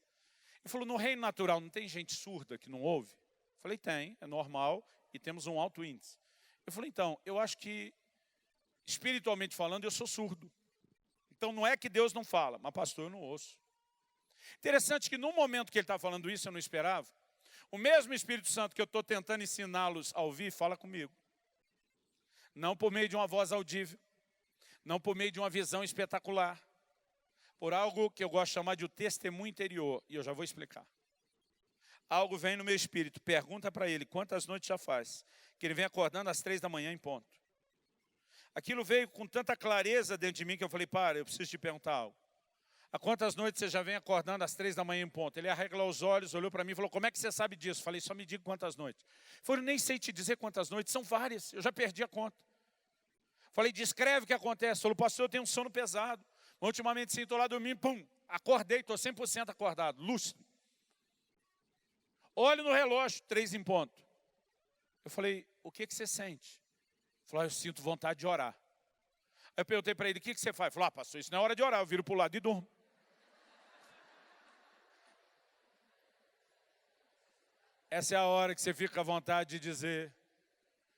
Ele falou, no reino natural não tem gente surda que não ouve? Eu falei, tem, é normal e temos um alto índice. Eu falei, então, eu acho que, espiritualmente falando, eu sou surdo. Então não é que Deus não fala, mas pastor, eu não ouço. Interessante que no momento que ele estava falando isso, eu não esperava. O mesmo Espírito Santo que eu estou tentando ensiná-los a ouvir, fala comigo. Não por meio de uma voz audível, não por meio de uma visão espetacular, por algo que eu gosto de chamar de o testemunho interior, e eu já vou explicar. Algo vem no meu espírito, pergunta para ele quantas noites já faz, que ele vem acordando às 3 da manhã em ponto. Aquilo veio com tanta clareza dentro de mim que eu falei, para, eu preciso te perguntar algo. Há quantas noites você já vem acordando às 3 da manhã em ponto? Ele arreglou os olhos, olhou para mim e falou, como é que você sabe disso? Falei, só me diga quantas noites. Ele falou, nem sei te dizer quantas noites, são várias, eu já perdi a conta. Falei, descreve o que acontece. Falou, pastor, eu tenho um sono pesado. Ultimamente, sim, estou lá dormindo, pum, acordei, estou 100% acordado, lúcido. Olho no relógio, 3 em ponto. Eu falei, o que você sente? Ele falou, eu sinto vontade de orar. Aí eu perguntei para ele, o que você faz? Ele falou, pastor, isso não é hora de orar, eu viro para o lado e durmo. Essa é a hora que você fica à vontade de dizer,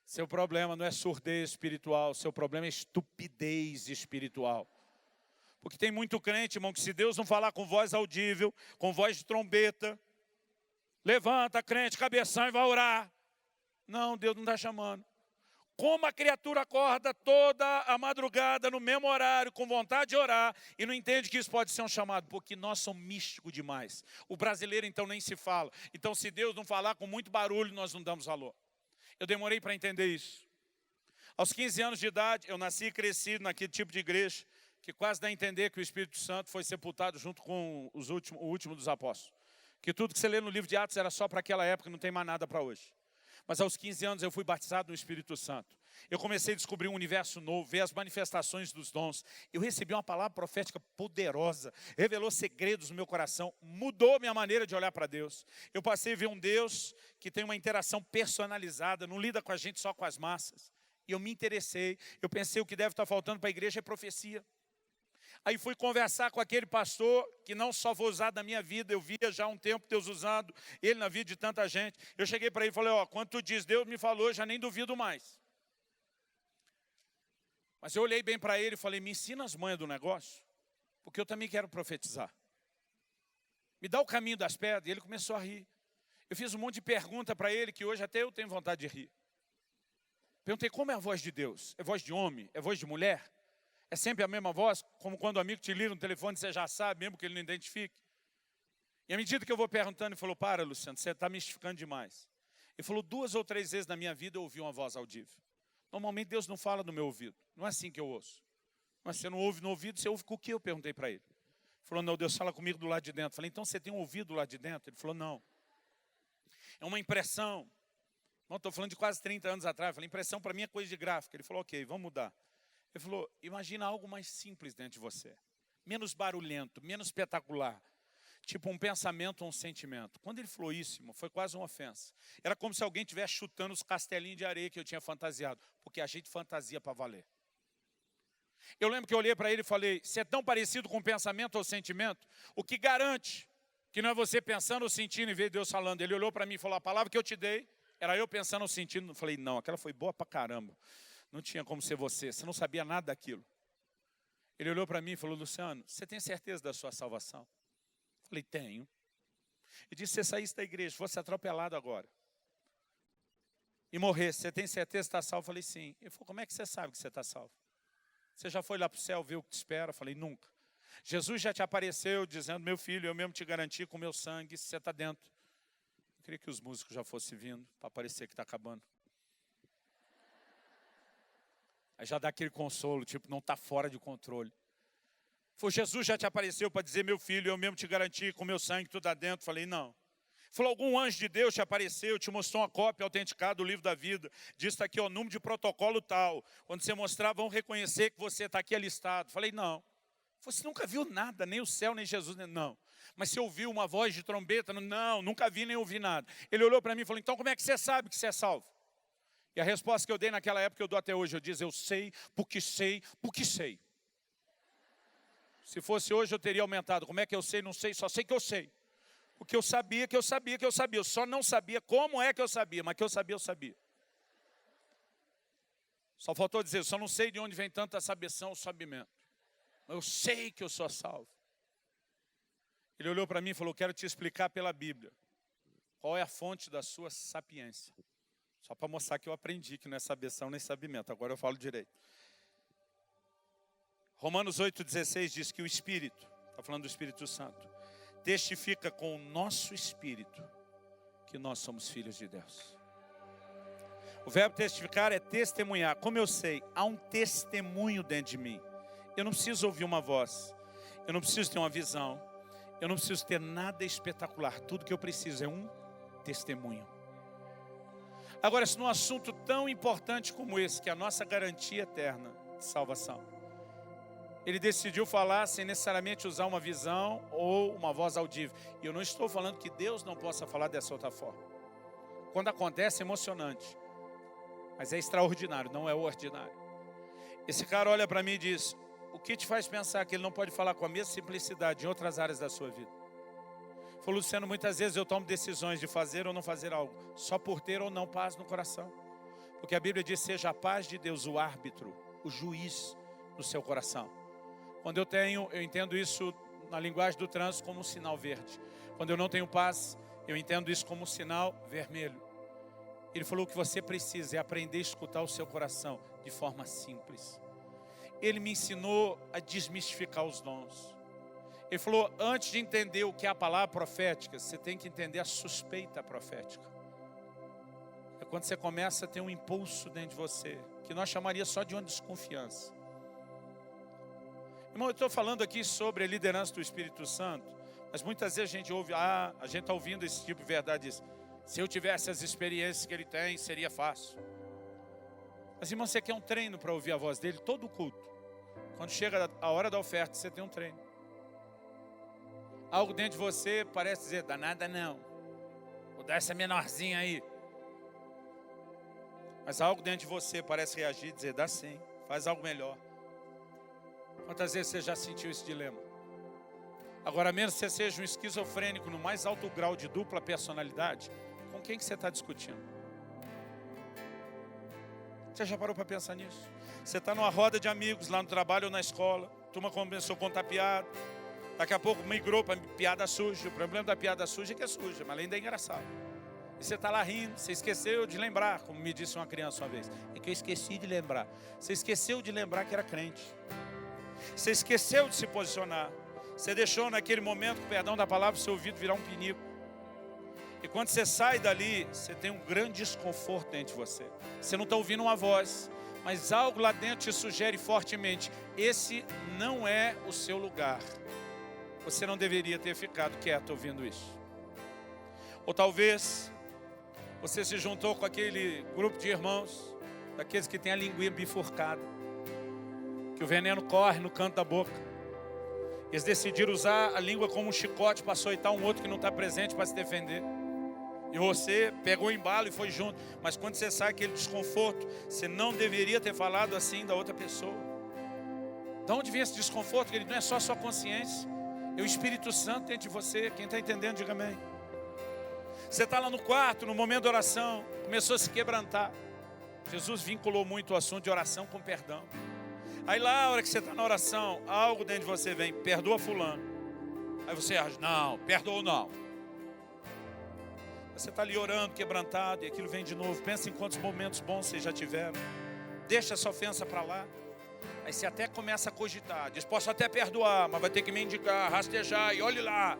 seu problema não é surdez espiritual, seu problema é estupidez espiritual. Porque tem muito crente, irmão, que se Deus não falar com voz audível, com voz de trombeta, levanta, crente, cabeção e vai orar. Não, Deus não está chamando. Como a criatura acorda toda a madrugada, no mesmo horário, com vontade de orar, e não entende que isso pode ser um chamado, porque nós somos místicos demais. O brasileiro, então, nem se fala. Então, se Deus não falar com muito barulho, nós não damos valor. Eu demorei para entender isso. Aos 15 anos de idade, eu nasci e cresci naquele tipo de igreja, que quase dá a entender que o Espírito Santo foi sepultado junto com o último dos apóstolos. Que tudo que você lê no livro de Atos era só para aquela época, não tem mais nada para hoje. Mas aos 15 anos eu fui batizado no Espírito Santo. Eu comecei a descobrir um universo novo, ver as manifestações dos dons. Eu recebi uma palavra profética poderosa, revelou segredos no meu coração, mudou minha maneira de olhar para Deus. Eu passei a ver um Deus que tem uma interação personalizada, não lida com a gente só com as massas. E eu me interessei, eu pensei o que deve estar faltando para a igreja é profecia. Aí fui conversar com aquele pastor, que não só vou usar da minha vida, eu via já há um tempo Deus usando ele na vida de tanta gente. Eu cheguei para ele e falei, ó, quando tu diz Deus me falou, eu já nem duvido mais. Mas eu olhei bem para ele e falei, me ensina as manhas do negócio, porque eu também quero profetizar. Me dá o caminho das pedras. E ele começou a rir. Eu fiz um monte de pergunta para ele, que hoje até eu tenho vontade de rir. Perguntei, como é a voz de Deus? É voz de homem? É voz de mulher? É sempre a mesma voz, como quando o amigo te liga no telefone, você já sabe, mesmo que ele não identifique. E à medida que eu vou perguntando, ele falou, para, Luciano, você está mistificando demais. Ele falou, 2 ou 3 vezes na minha vida eu ouvi uma voz audível. Normalmente Deus não fala no meu ouvido. Não é assim que eu ouço. Mas você não ouve no ouvido, você ouve com o que? Eu perguntei para ele. Ele falou, não, Deus fala comigo do lado de dentro. Eu falei, então você tem um ouvido do lado de dentro? Ele falou, não. É uma impressão. Não, estou falando de quase 30 anos atrás. Eu falei, impressão para mim é coisa de gráfica. Ele falou, ok, vamos mudar. Ele falou, imagina algo mais simples dentro de você. Menos barulhento, menos espetacular. Tipo um pensamento ou um sentimento. Quando ele falou isso, irmão, foi quase uma ofensa. Era como se alguém estivesse chutando os castelinhos de areia que eu tinha fantasiado. Porque a gente fantasia para valer. Eu lembro que eu olhei para ele e falei, se é tão parecido com pensamento ou sentimento, o que garante que não é você pensando ou sentindo em vez de Deus falando? Ele olhou para mim e falou, a palavra que eu te dei, era eu pensando ou sentindo. Eu falei, não, aquela foi boa pra caramba. Não tinha como ser você não sabia nada daquilo. Ele olhou para mim e falou, Luciano, você tem certeza da sua salvação? Eu falei, tenho. Ele disse, se você saísse da igreja, fosse atropelado agora e morresse, você tem certeza que está salvo? Eu falei, sim. Ele falou, como é que você sabe que você está salvo? Você já foi lá para o céu, viu o que te espera? Eu falei, nunca. Jesus já te apareceu dizendo, meu filho, eu mesmo te garanti com o meu sangue, você está dentro. Eu queria que os músicos já fossem vindo, para parecer que está acabando. Aí já dá aquele consolo, tipo, não está fora de controle. Falou, Jesus já te apareceu para dizer, meu filho, eu mesmo te garanti com o meu sangue, tudo está dentro. Eu falei, não. Falou, algum anjo de Deus te apareceu, te mostrou uma cópia autenticada do livro da vida. Diz, está aqui, o número de protocolo tal. Quando você mostrar, vão reconhecer que você está aqui alistado. Falei, não. Você nunca viu nada, nem o céu, nem Jesus, nem... não. Mas você ouviu uma voz de trombeta? Não, nunca vi, nem ouvi nada. Ele olhou para mim e falou, então como é que você sabe que você é salvo? E a resposta que eu dei naquela época, eu dou até hoje. Eu disse, eu sei, porque sei, porque sei. Se fosse hoje, eu teria aumentado. Como é que eu sei? Não sei, só sei que eu sei. Porque eu sabia que eu sabia que eu sabia. Eu só não sabia como é que eu sabia, mas que eu sabia, eu sabia. Só faltou dizer, eu só não sei de onde vem tanta sabeção ou sabimento. Mas eu sei que eu sou salvo. Ele olhou para mim e falou, quero te explicar pela Bíblia. Qual é a fonte da sua sapiência? Só para mostrar que eu aprendi que não é sabeção nem sabimento. Agora eu falo direito. Romanos 8,16 diz que o Espírito, está falando do Espírito Santo, testifica com o nosso espírito que nós somos filhos de Deus. O verbo testificar é testemunhar. Como eu sei, há um testemunho dentro de mim. Eu não preciso ouvir uma voz. Eu não preciso ter uma visão. Eu não preciso ter nada espetacular. Tudo que eu preciso é um testemunho. Agora, se num assunto tão importante como esse, que é a nossa garantia eterna de salvação, ele decidiu falar sem necessariamente usar uma visão ou uma voz audível. E eu não estou falando que Deus não possa falar dessa outra forma. Quando acontece é emocionante. Mas é extraordinário, não é ordinário. Esse cara olha para mim e diz, o que te faz pensar que ele não pode falar com a mesma simplicidade em outras áreas da sua vida? Falou, Luciano, muitas vezes eu tomo decisões de fazer ou não fazer algo, só por ter ou não paz no coração. Porque a Bíblia diz, seja a paz de Deus o árbitro, o juiz no seu coração. Quando eu entendo isso na linguagem do trânsito como um sinal verde. Quando eu não tenho paz, eu entendo isso como um sinal vermelho. Ele falou que você precisa é aprender a escutar o seu coração de forma simples. Ele me ensinou a desmistificar os dons. Ele falou, antes de entender o que é a palavra profética, você tem que entender a suspeita profética. É quando você começa a ter um impulso dentro de você, que nós chamaríamos só de uma desconfiança. Irmão, eu estou falando aqui sobre a liderança do Espírito Santo, mas muitas vezes a gente ouve, a gente está ouvindo esse tipo de verdade, diz, se eu tivesse as experiências que ele tem, seria fácil. Mas, irmão, você quer um treino para ouvir a voz dele todo o culto. Quando chega a hora da oferta, você tem um treino. Algo dentro de você parece dizer, dá nada não. Vou dar essa menorzinha aí. Mas algo dentro de você parece reagir e dizer, dá sim, faz algo melhor. Quantas vezes você já sentiu esse dilema? Agora, menos você seja um esquizofrênico no mais alto grau de dupla personalidade, com quem que você está discutindo? Você já parou para pensar nisso? Você está numa roda de amigos lá no trabalho ou na escola, a turma começou a contar piada, daqui a pouco migrou para piada suja. O problema da piada suja é que é suja, mas ainda é engraçado. E você está lá rindo, você esqueceu de lembrar, como me disse uma criança uma vez. É que eu esqueci de lembrar. Você esqueceu de lembrar que era crente. Você esqueceu de se posicionar. Você deixou naquele momento, com o perdão da palavra, o seu ouvido virar um pinico. E quando você sai dali, você tem um grande desconforto dentro de você. Você não está ouvindo uma voz, mas algo lá dentro te sugere fortemente: esse não é o seu lugar. Você não deveria ter ficado quieto ouvindo isso. Ou talvez você se juntou com aquele grupo de irmãos, daqueles que têm a linguinha bifurcada, que o veneno corre no canto da boca. Eles decidiram usar a língua como um chicote para açoitar um outro que não está presente para se defender. E você pegou o embalo e foi junto. Mas quando você sai aquele desconforto, você não deveria ter falado assim da outra pessoa. De onde vem esse desconforto, querido? Não é só a sua consciência. É o Espírito Santo dentro de você. Quem está entendendo, diga amém. Você está lá no quarto, no momento da oração, começou a se quebrantar. Jesus vinculou muito o assunto de oração com perdão. Aí lá, a hora que você está na oração, algo dentro de você vem: perdoa fulano. Aí você acha: não, perdoa não. Você está ali orando, quebrantado, e aquilo vem de novo. Pensa em quantos momentos bons vocês já tiveram. Deixa essa ofensa para lá. Aí você até começa a cogitar. Diz: posso até perdoar, mas vai ter que me indicar, rastejar, e olhe lá.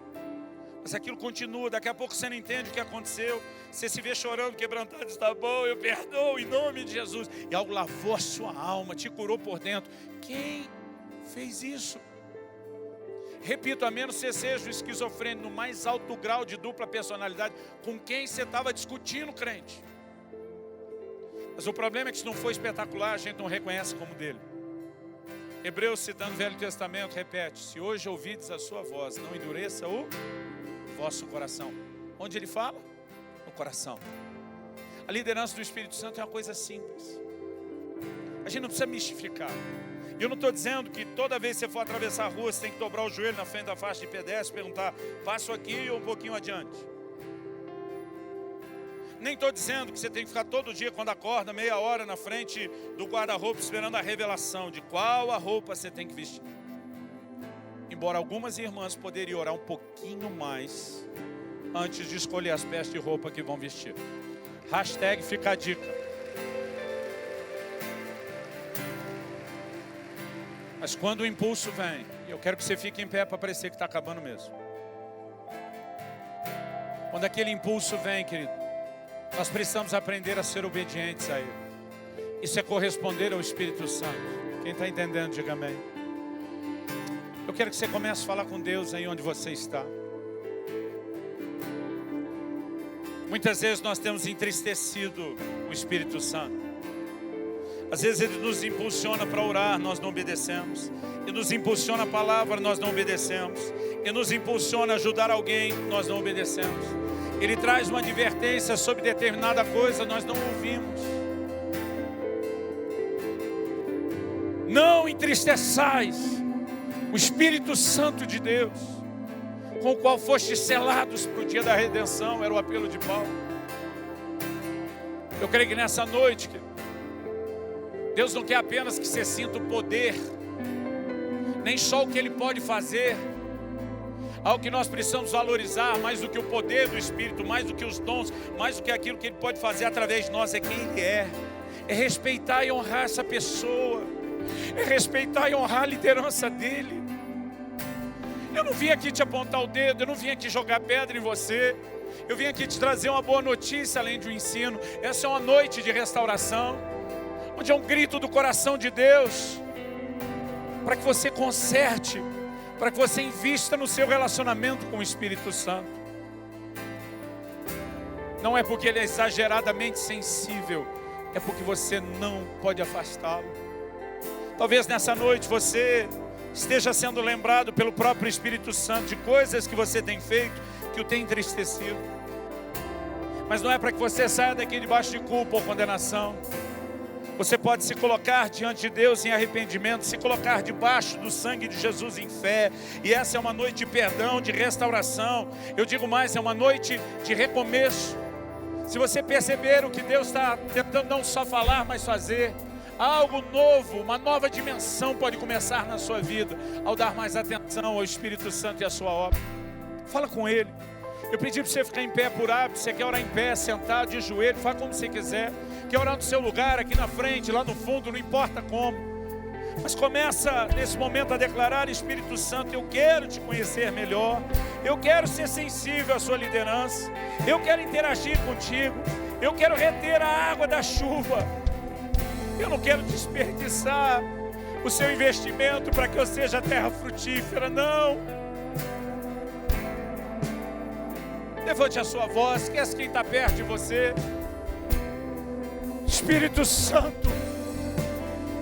Mas aquilo continua, daqui a pouco você não entende o que aconteceu. Você se vê chorando, quebrantado, diz: tá bom, eu perdoo em nome de Jesus. E algo lavou a sua alma, te curou por dentro. Quem fez isso? Repito, a menos que você seja o esquizofrênico no mais alto grau de dupla personalidade, com quem você estava discutindo, crente. Mas o problema é que se não for espetacular, a gente não reconhece como dele. Hebreus, citando o Velho Testamento, repete: se hoje ouvides a sua voz, não endureça o vosso coração. Onde ele fala? No coração. A liderança do Espírito Santo é uma coisa simples. A gente não precisa mistificar. Eu não estou dizendo que toda vez que você for atravessar a rua, você tem que dobrar o joelho na frente da faixa de pedestre e perguntar: passo aqui ou um pouquinho adiante. Nem estou dizendo que você tem que ficar todo dia, quando acorda, meia hora na frente do guarda-roupa, esperando a revelação de qual a roupa você tem que vestir. Embora algumas irmãs poderiam orar um pouquinho mais antes de escolher as peças de roupa que vão vestir. Hashtag fica a dica. Mas quando o impulso vem, eu quero que você fique em pé para parecer que está acabando mesmo. Quando aquele impulso vem, querido, nós precisamos aprender a ser obedientes a Ele. Isso é corresponder ao Espírito Santo. Quem está entendendo, diga amém. Eu quero que você comece a falar com Deus aí onde você está. Muitas vezes nós temos entristecido o Espírito Santo. Às vezes Ele nos impulsiona para orar, nós não obedecemos. Ele nos impulsiona a palavra, nós não obedecemos. Ele nos impulsiona a ajudar alguém, nós não obedecemos. Ele traz uma advertência sobre determinada coisa, nós não ouvimos. Não entristeçais o Espírito Santo de Deus, com o qual fostes selados para o dia da redenção. Era o apelo de Paulo. Eu creio que nessa noite, Deus não quer apenas que você sinta o poder, nem só o que Ele pode fazer. Algo que nós precisamos valorizar mais do que o poder do Espírito, mais do que os dons, mais do que aquilo que Ele pode fazer através de nós, é quem Ele é. É respeitar e honrar essa pessoa, é respeitar e honrar a liderança dEle. Eu não vim aqui te apontar o dedo, eu não vim aqui jogar pedra em você. Eu vim aqui te trazer uma boa notícia além de um ensino. Essa é uma noite de restauração, onde é um grito do coração de Deus, para que você conserte, para que você invista no seu relacionamento com o Espírito Santo. Não é porque Ele é exageradamente sensível, é porque você não pode afastá-lo. Talvez nessa noite você esteja sendo lembrado pelo próprio Espírito Santo de coisas que você tem feito, que o tem entristecido. Mas não é para que você saia daqui debaixo de culpa ou condenação. Você pode se colocar diante de Deus em arrependimento, se colocar debaixo do sangue de Jesus em fé. E essa é uma noite de perdão, de restauração. Eu digo mais, é uma noite de recomeço. Se você perceber o que Deus está tentando não só falar, mas fazer, algo novo, uma nova dimensão pode começar na sua vida, ao dar mais atenção ao Espírito Santo e à sua obra. Fala com Ele. Eu pedi para você ficar em pé por hábito. Você quer orar em pé, sentado, de joelho, fala como você quiser. Quer orar no seu lugar, aqui na frente, lá no fundo, não importa como. Mas começa nesse momento a declarar: Espírito Santo, eu quero te conhecer melhor. Eu quero ser sensível à sua liderança. Eu quero interagir contigo. Eu quero reter a água da chuva. Eu não quero desperdiçar o seu investimento para que eu seja terra frutífera, não. Levante a sua voz, esquece quem está perto de você. Espírito Santo,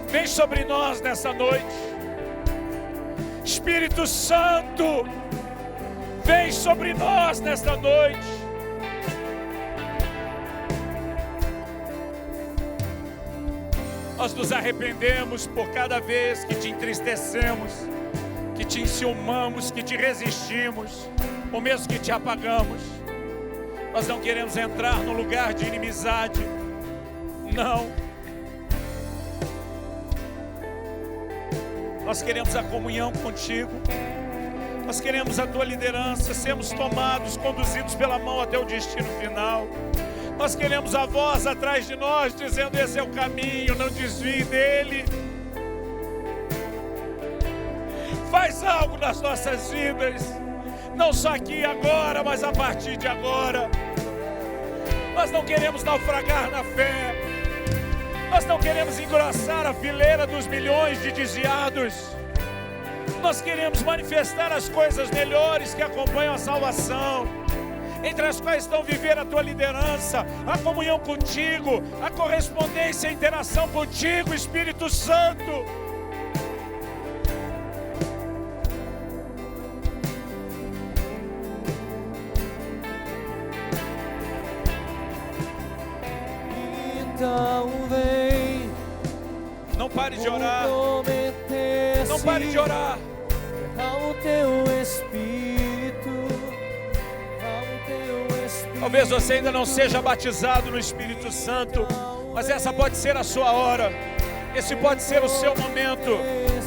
vem sobre nós nessa noite. Espírito Santo, vem sobre nós nesta noite. Nós nos arrependemos por cada vez que te entristecemos, que te enciumamos, que te resistimos, ou mesmo que te apagamos. Nós não queremos entrar num lugar de inimizade, não. Nós queremos a comunhão contigo. Nós queremos a tua liderança, sermos tomados, conduzidos pela mão até o destino final. Nós queremos a voz atrás de nós, dizendo: esse é o caminho, não desvie dele. Faz algo nas nossas vidas, não só aqui e agora, mas a partir de agora. Nós não queremos naufragar na fé. Nós não queremos engrossar a fileira dos milhões de desviados. Nós queremos manifestar as coisas melhores que acompanham a salvação, entre as quais estão viver a tua liderança, a comunhão contigo, a correspondência, a interação contigo, Espírito Santo. Então vem, não pare de orar, não pare de orar. Derrama o teu Espírito, derrama o teu Espírito. Talvez você ainda não seja batizado no Espírito Santo, mas essa pode ser a sua hora. Esse pode ser o seu momento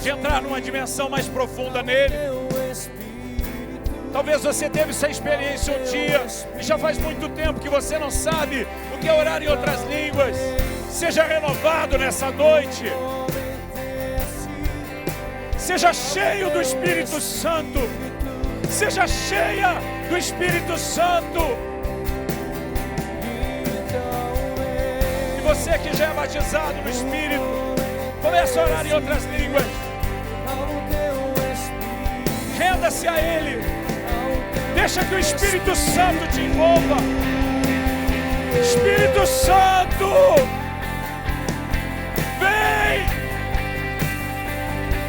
de entrar numa dimensão mais profunda nele. Talvez você teve essa experiência um dia e já faz muito tempo que você não sabe o que é orar em outras línguas. Seja renovado nessa noite. Seja cheio do Espírito Santo. Seja cheia do Espírito Santo. E você que já é batizado no Espírito, comece a orar em outras línguas. Renda-se a Ele. Deixa que o Espírito Santo te envolva. Espírito Santo, vem,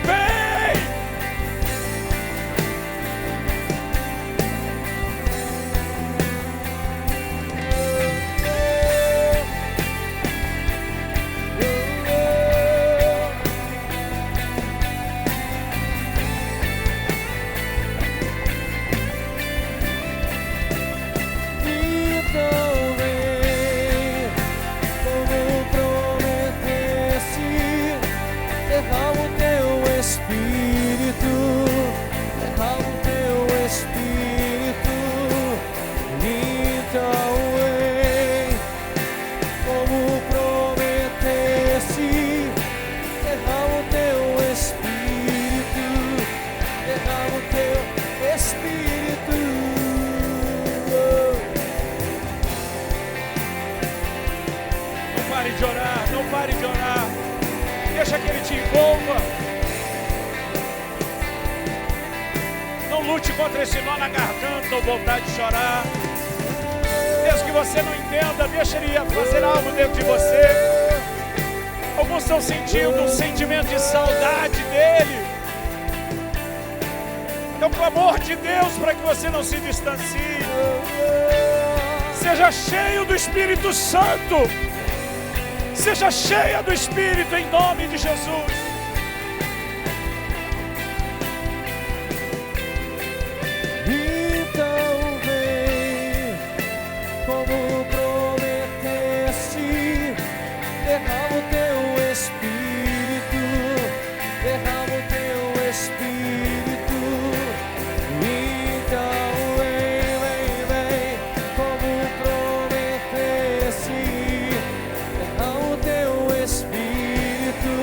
vem. Não pare de orar. Deixa que Ele te envolva. Não lute contra esse nó na garganta ou vontade de chorar. Mesmo que você não entenda, deixa Ele fazer algo dentro de você. Alguns estão sentindo um sentimento de saudade dEle. É o clamor de Deus para que você não se distancie. Seja cheio do Espírito Santo. Seja cheia do Espírito em nome de Jesus. Então vem, como prometeste, derrama o teu Espírito, derrama o teu Espírito. Então vem, vem, vem, como prometeste, derrama o teu Espírito,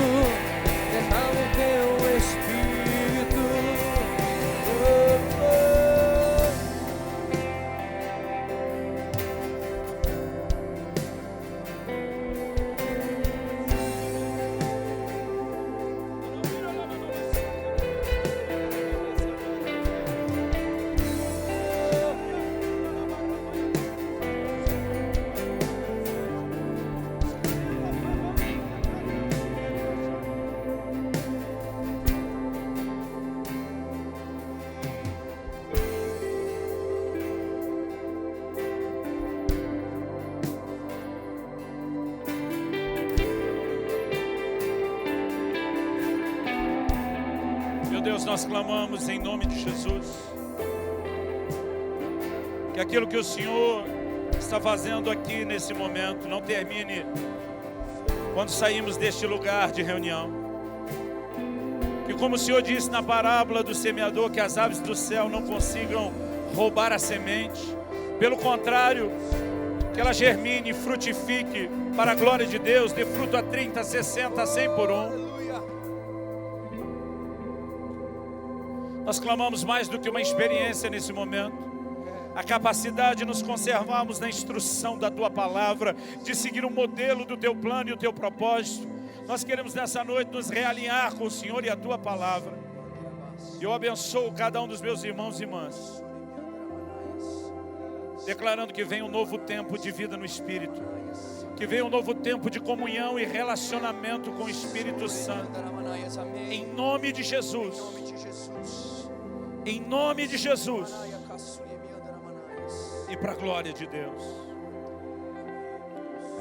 Deus, nós clamamos em nome de Jesus, que aquilo que o Senhor está fazendo aqui nesse momento não termine quando saímos deste lugar de reunião. Que, como o Senhor disse na parábola do semeador, que as aves do céu não consigam roubar a semente. Pelo contrário, que ela germine e frutifique para a glória de Deus, dê fruto a 30, 60, 100 por um. Nós clamamos mais do que uma experiência nesse momento, a capacidade de nos conservarmos na instrução da Tua palavra, de seguir o modelo do Teu plano e o Teu propósito. Nós queremos nessa noite nos realinhar com o Senhor e a Tua palavra. Eu abençoo cada um dos meus irmãos e irmãs, declarando que vem um novo tempo de vida no Espírito, que vem um novo tempo de comunhão e relacionamento com o Espírito Santo, em nome de Jesus, em nome de Jesus, e para a glória de Deus.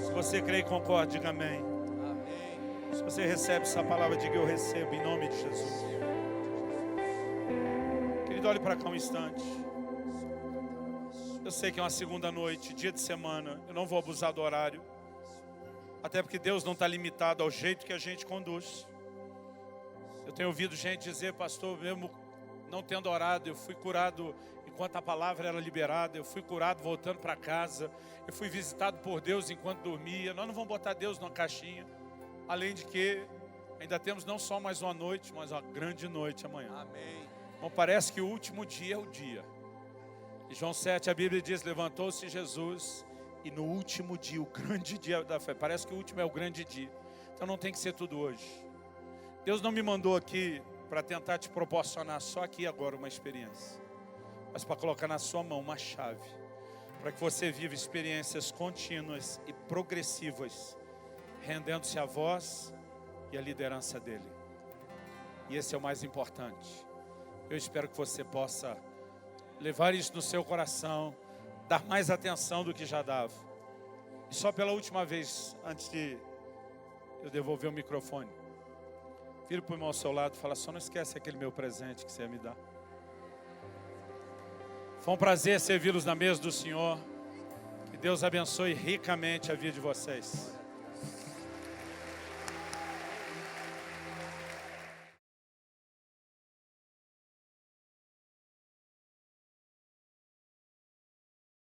Se você crê e concorda, diga amém. Se você recebe essa palavra, diga eu recebo, em nome de Jesus. Querido, olhe para cá um instante. Eu sei que é uma segunda noite, dia de semana, eu não vou abusar do horário, até porque Deus não está limitado ao jeito que a gente conduz. Eu tenho ouvido gente dizer, pastor, mesmo não tendo orado, eu fui curado enquanto a palavra era liberada, eu fui curado voltando para casa, eu fui visitado por Deus enquanto dormia. Nós não vamos botar Deus numa caixinha, além de que ainda temos não só mais uma noite, mas uma grande noite amanhã. Amém. Bom, parece que o último dia é o dia. Em João 7 a Bíblia diz, levantou-se Jesus e no último dia, o grande dia da fé, parece que o último é o grande dia, então não tem que ser tudo hoje. Deus não me mandou aqui para tentar te proporcionar só aqui agora uma experiência, mas para colocar na sua mão uma chave, para que você viva experiências contínuas e progressivas, rendendo-se à voz e à liderança dEle. E esse é o mais importante. Eu espero que você possa levar isso no seu coração, dar mais atenção do que já dava. E só pela última vez, antes de eu devolver o microfone, vira para o irmão ao seu lado e fala, só não esquece aquele meu presente que você ia me dar. Foi um prazer servi-los na mesa do Senhor. Que Deus abençoe ricamente a vida de vocês.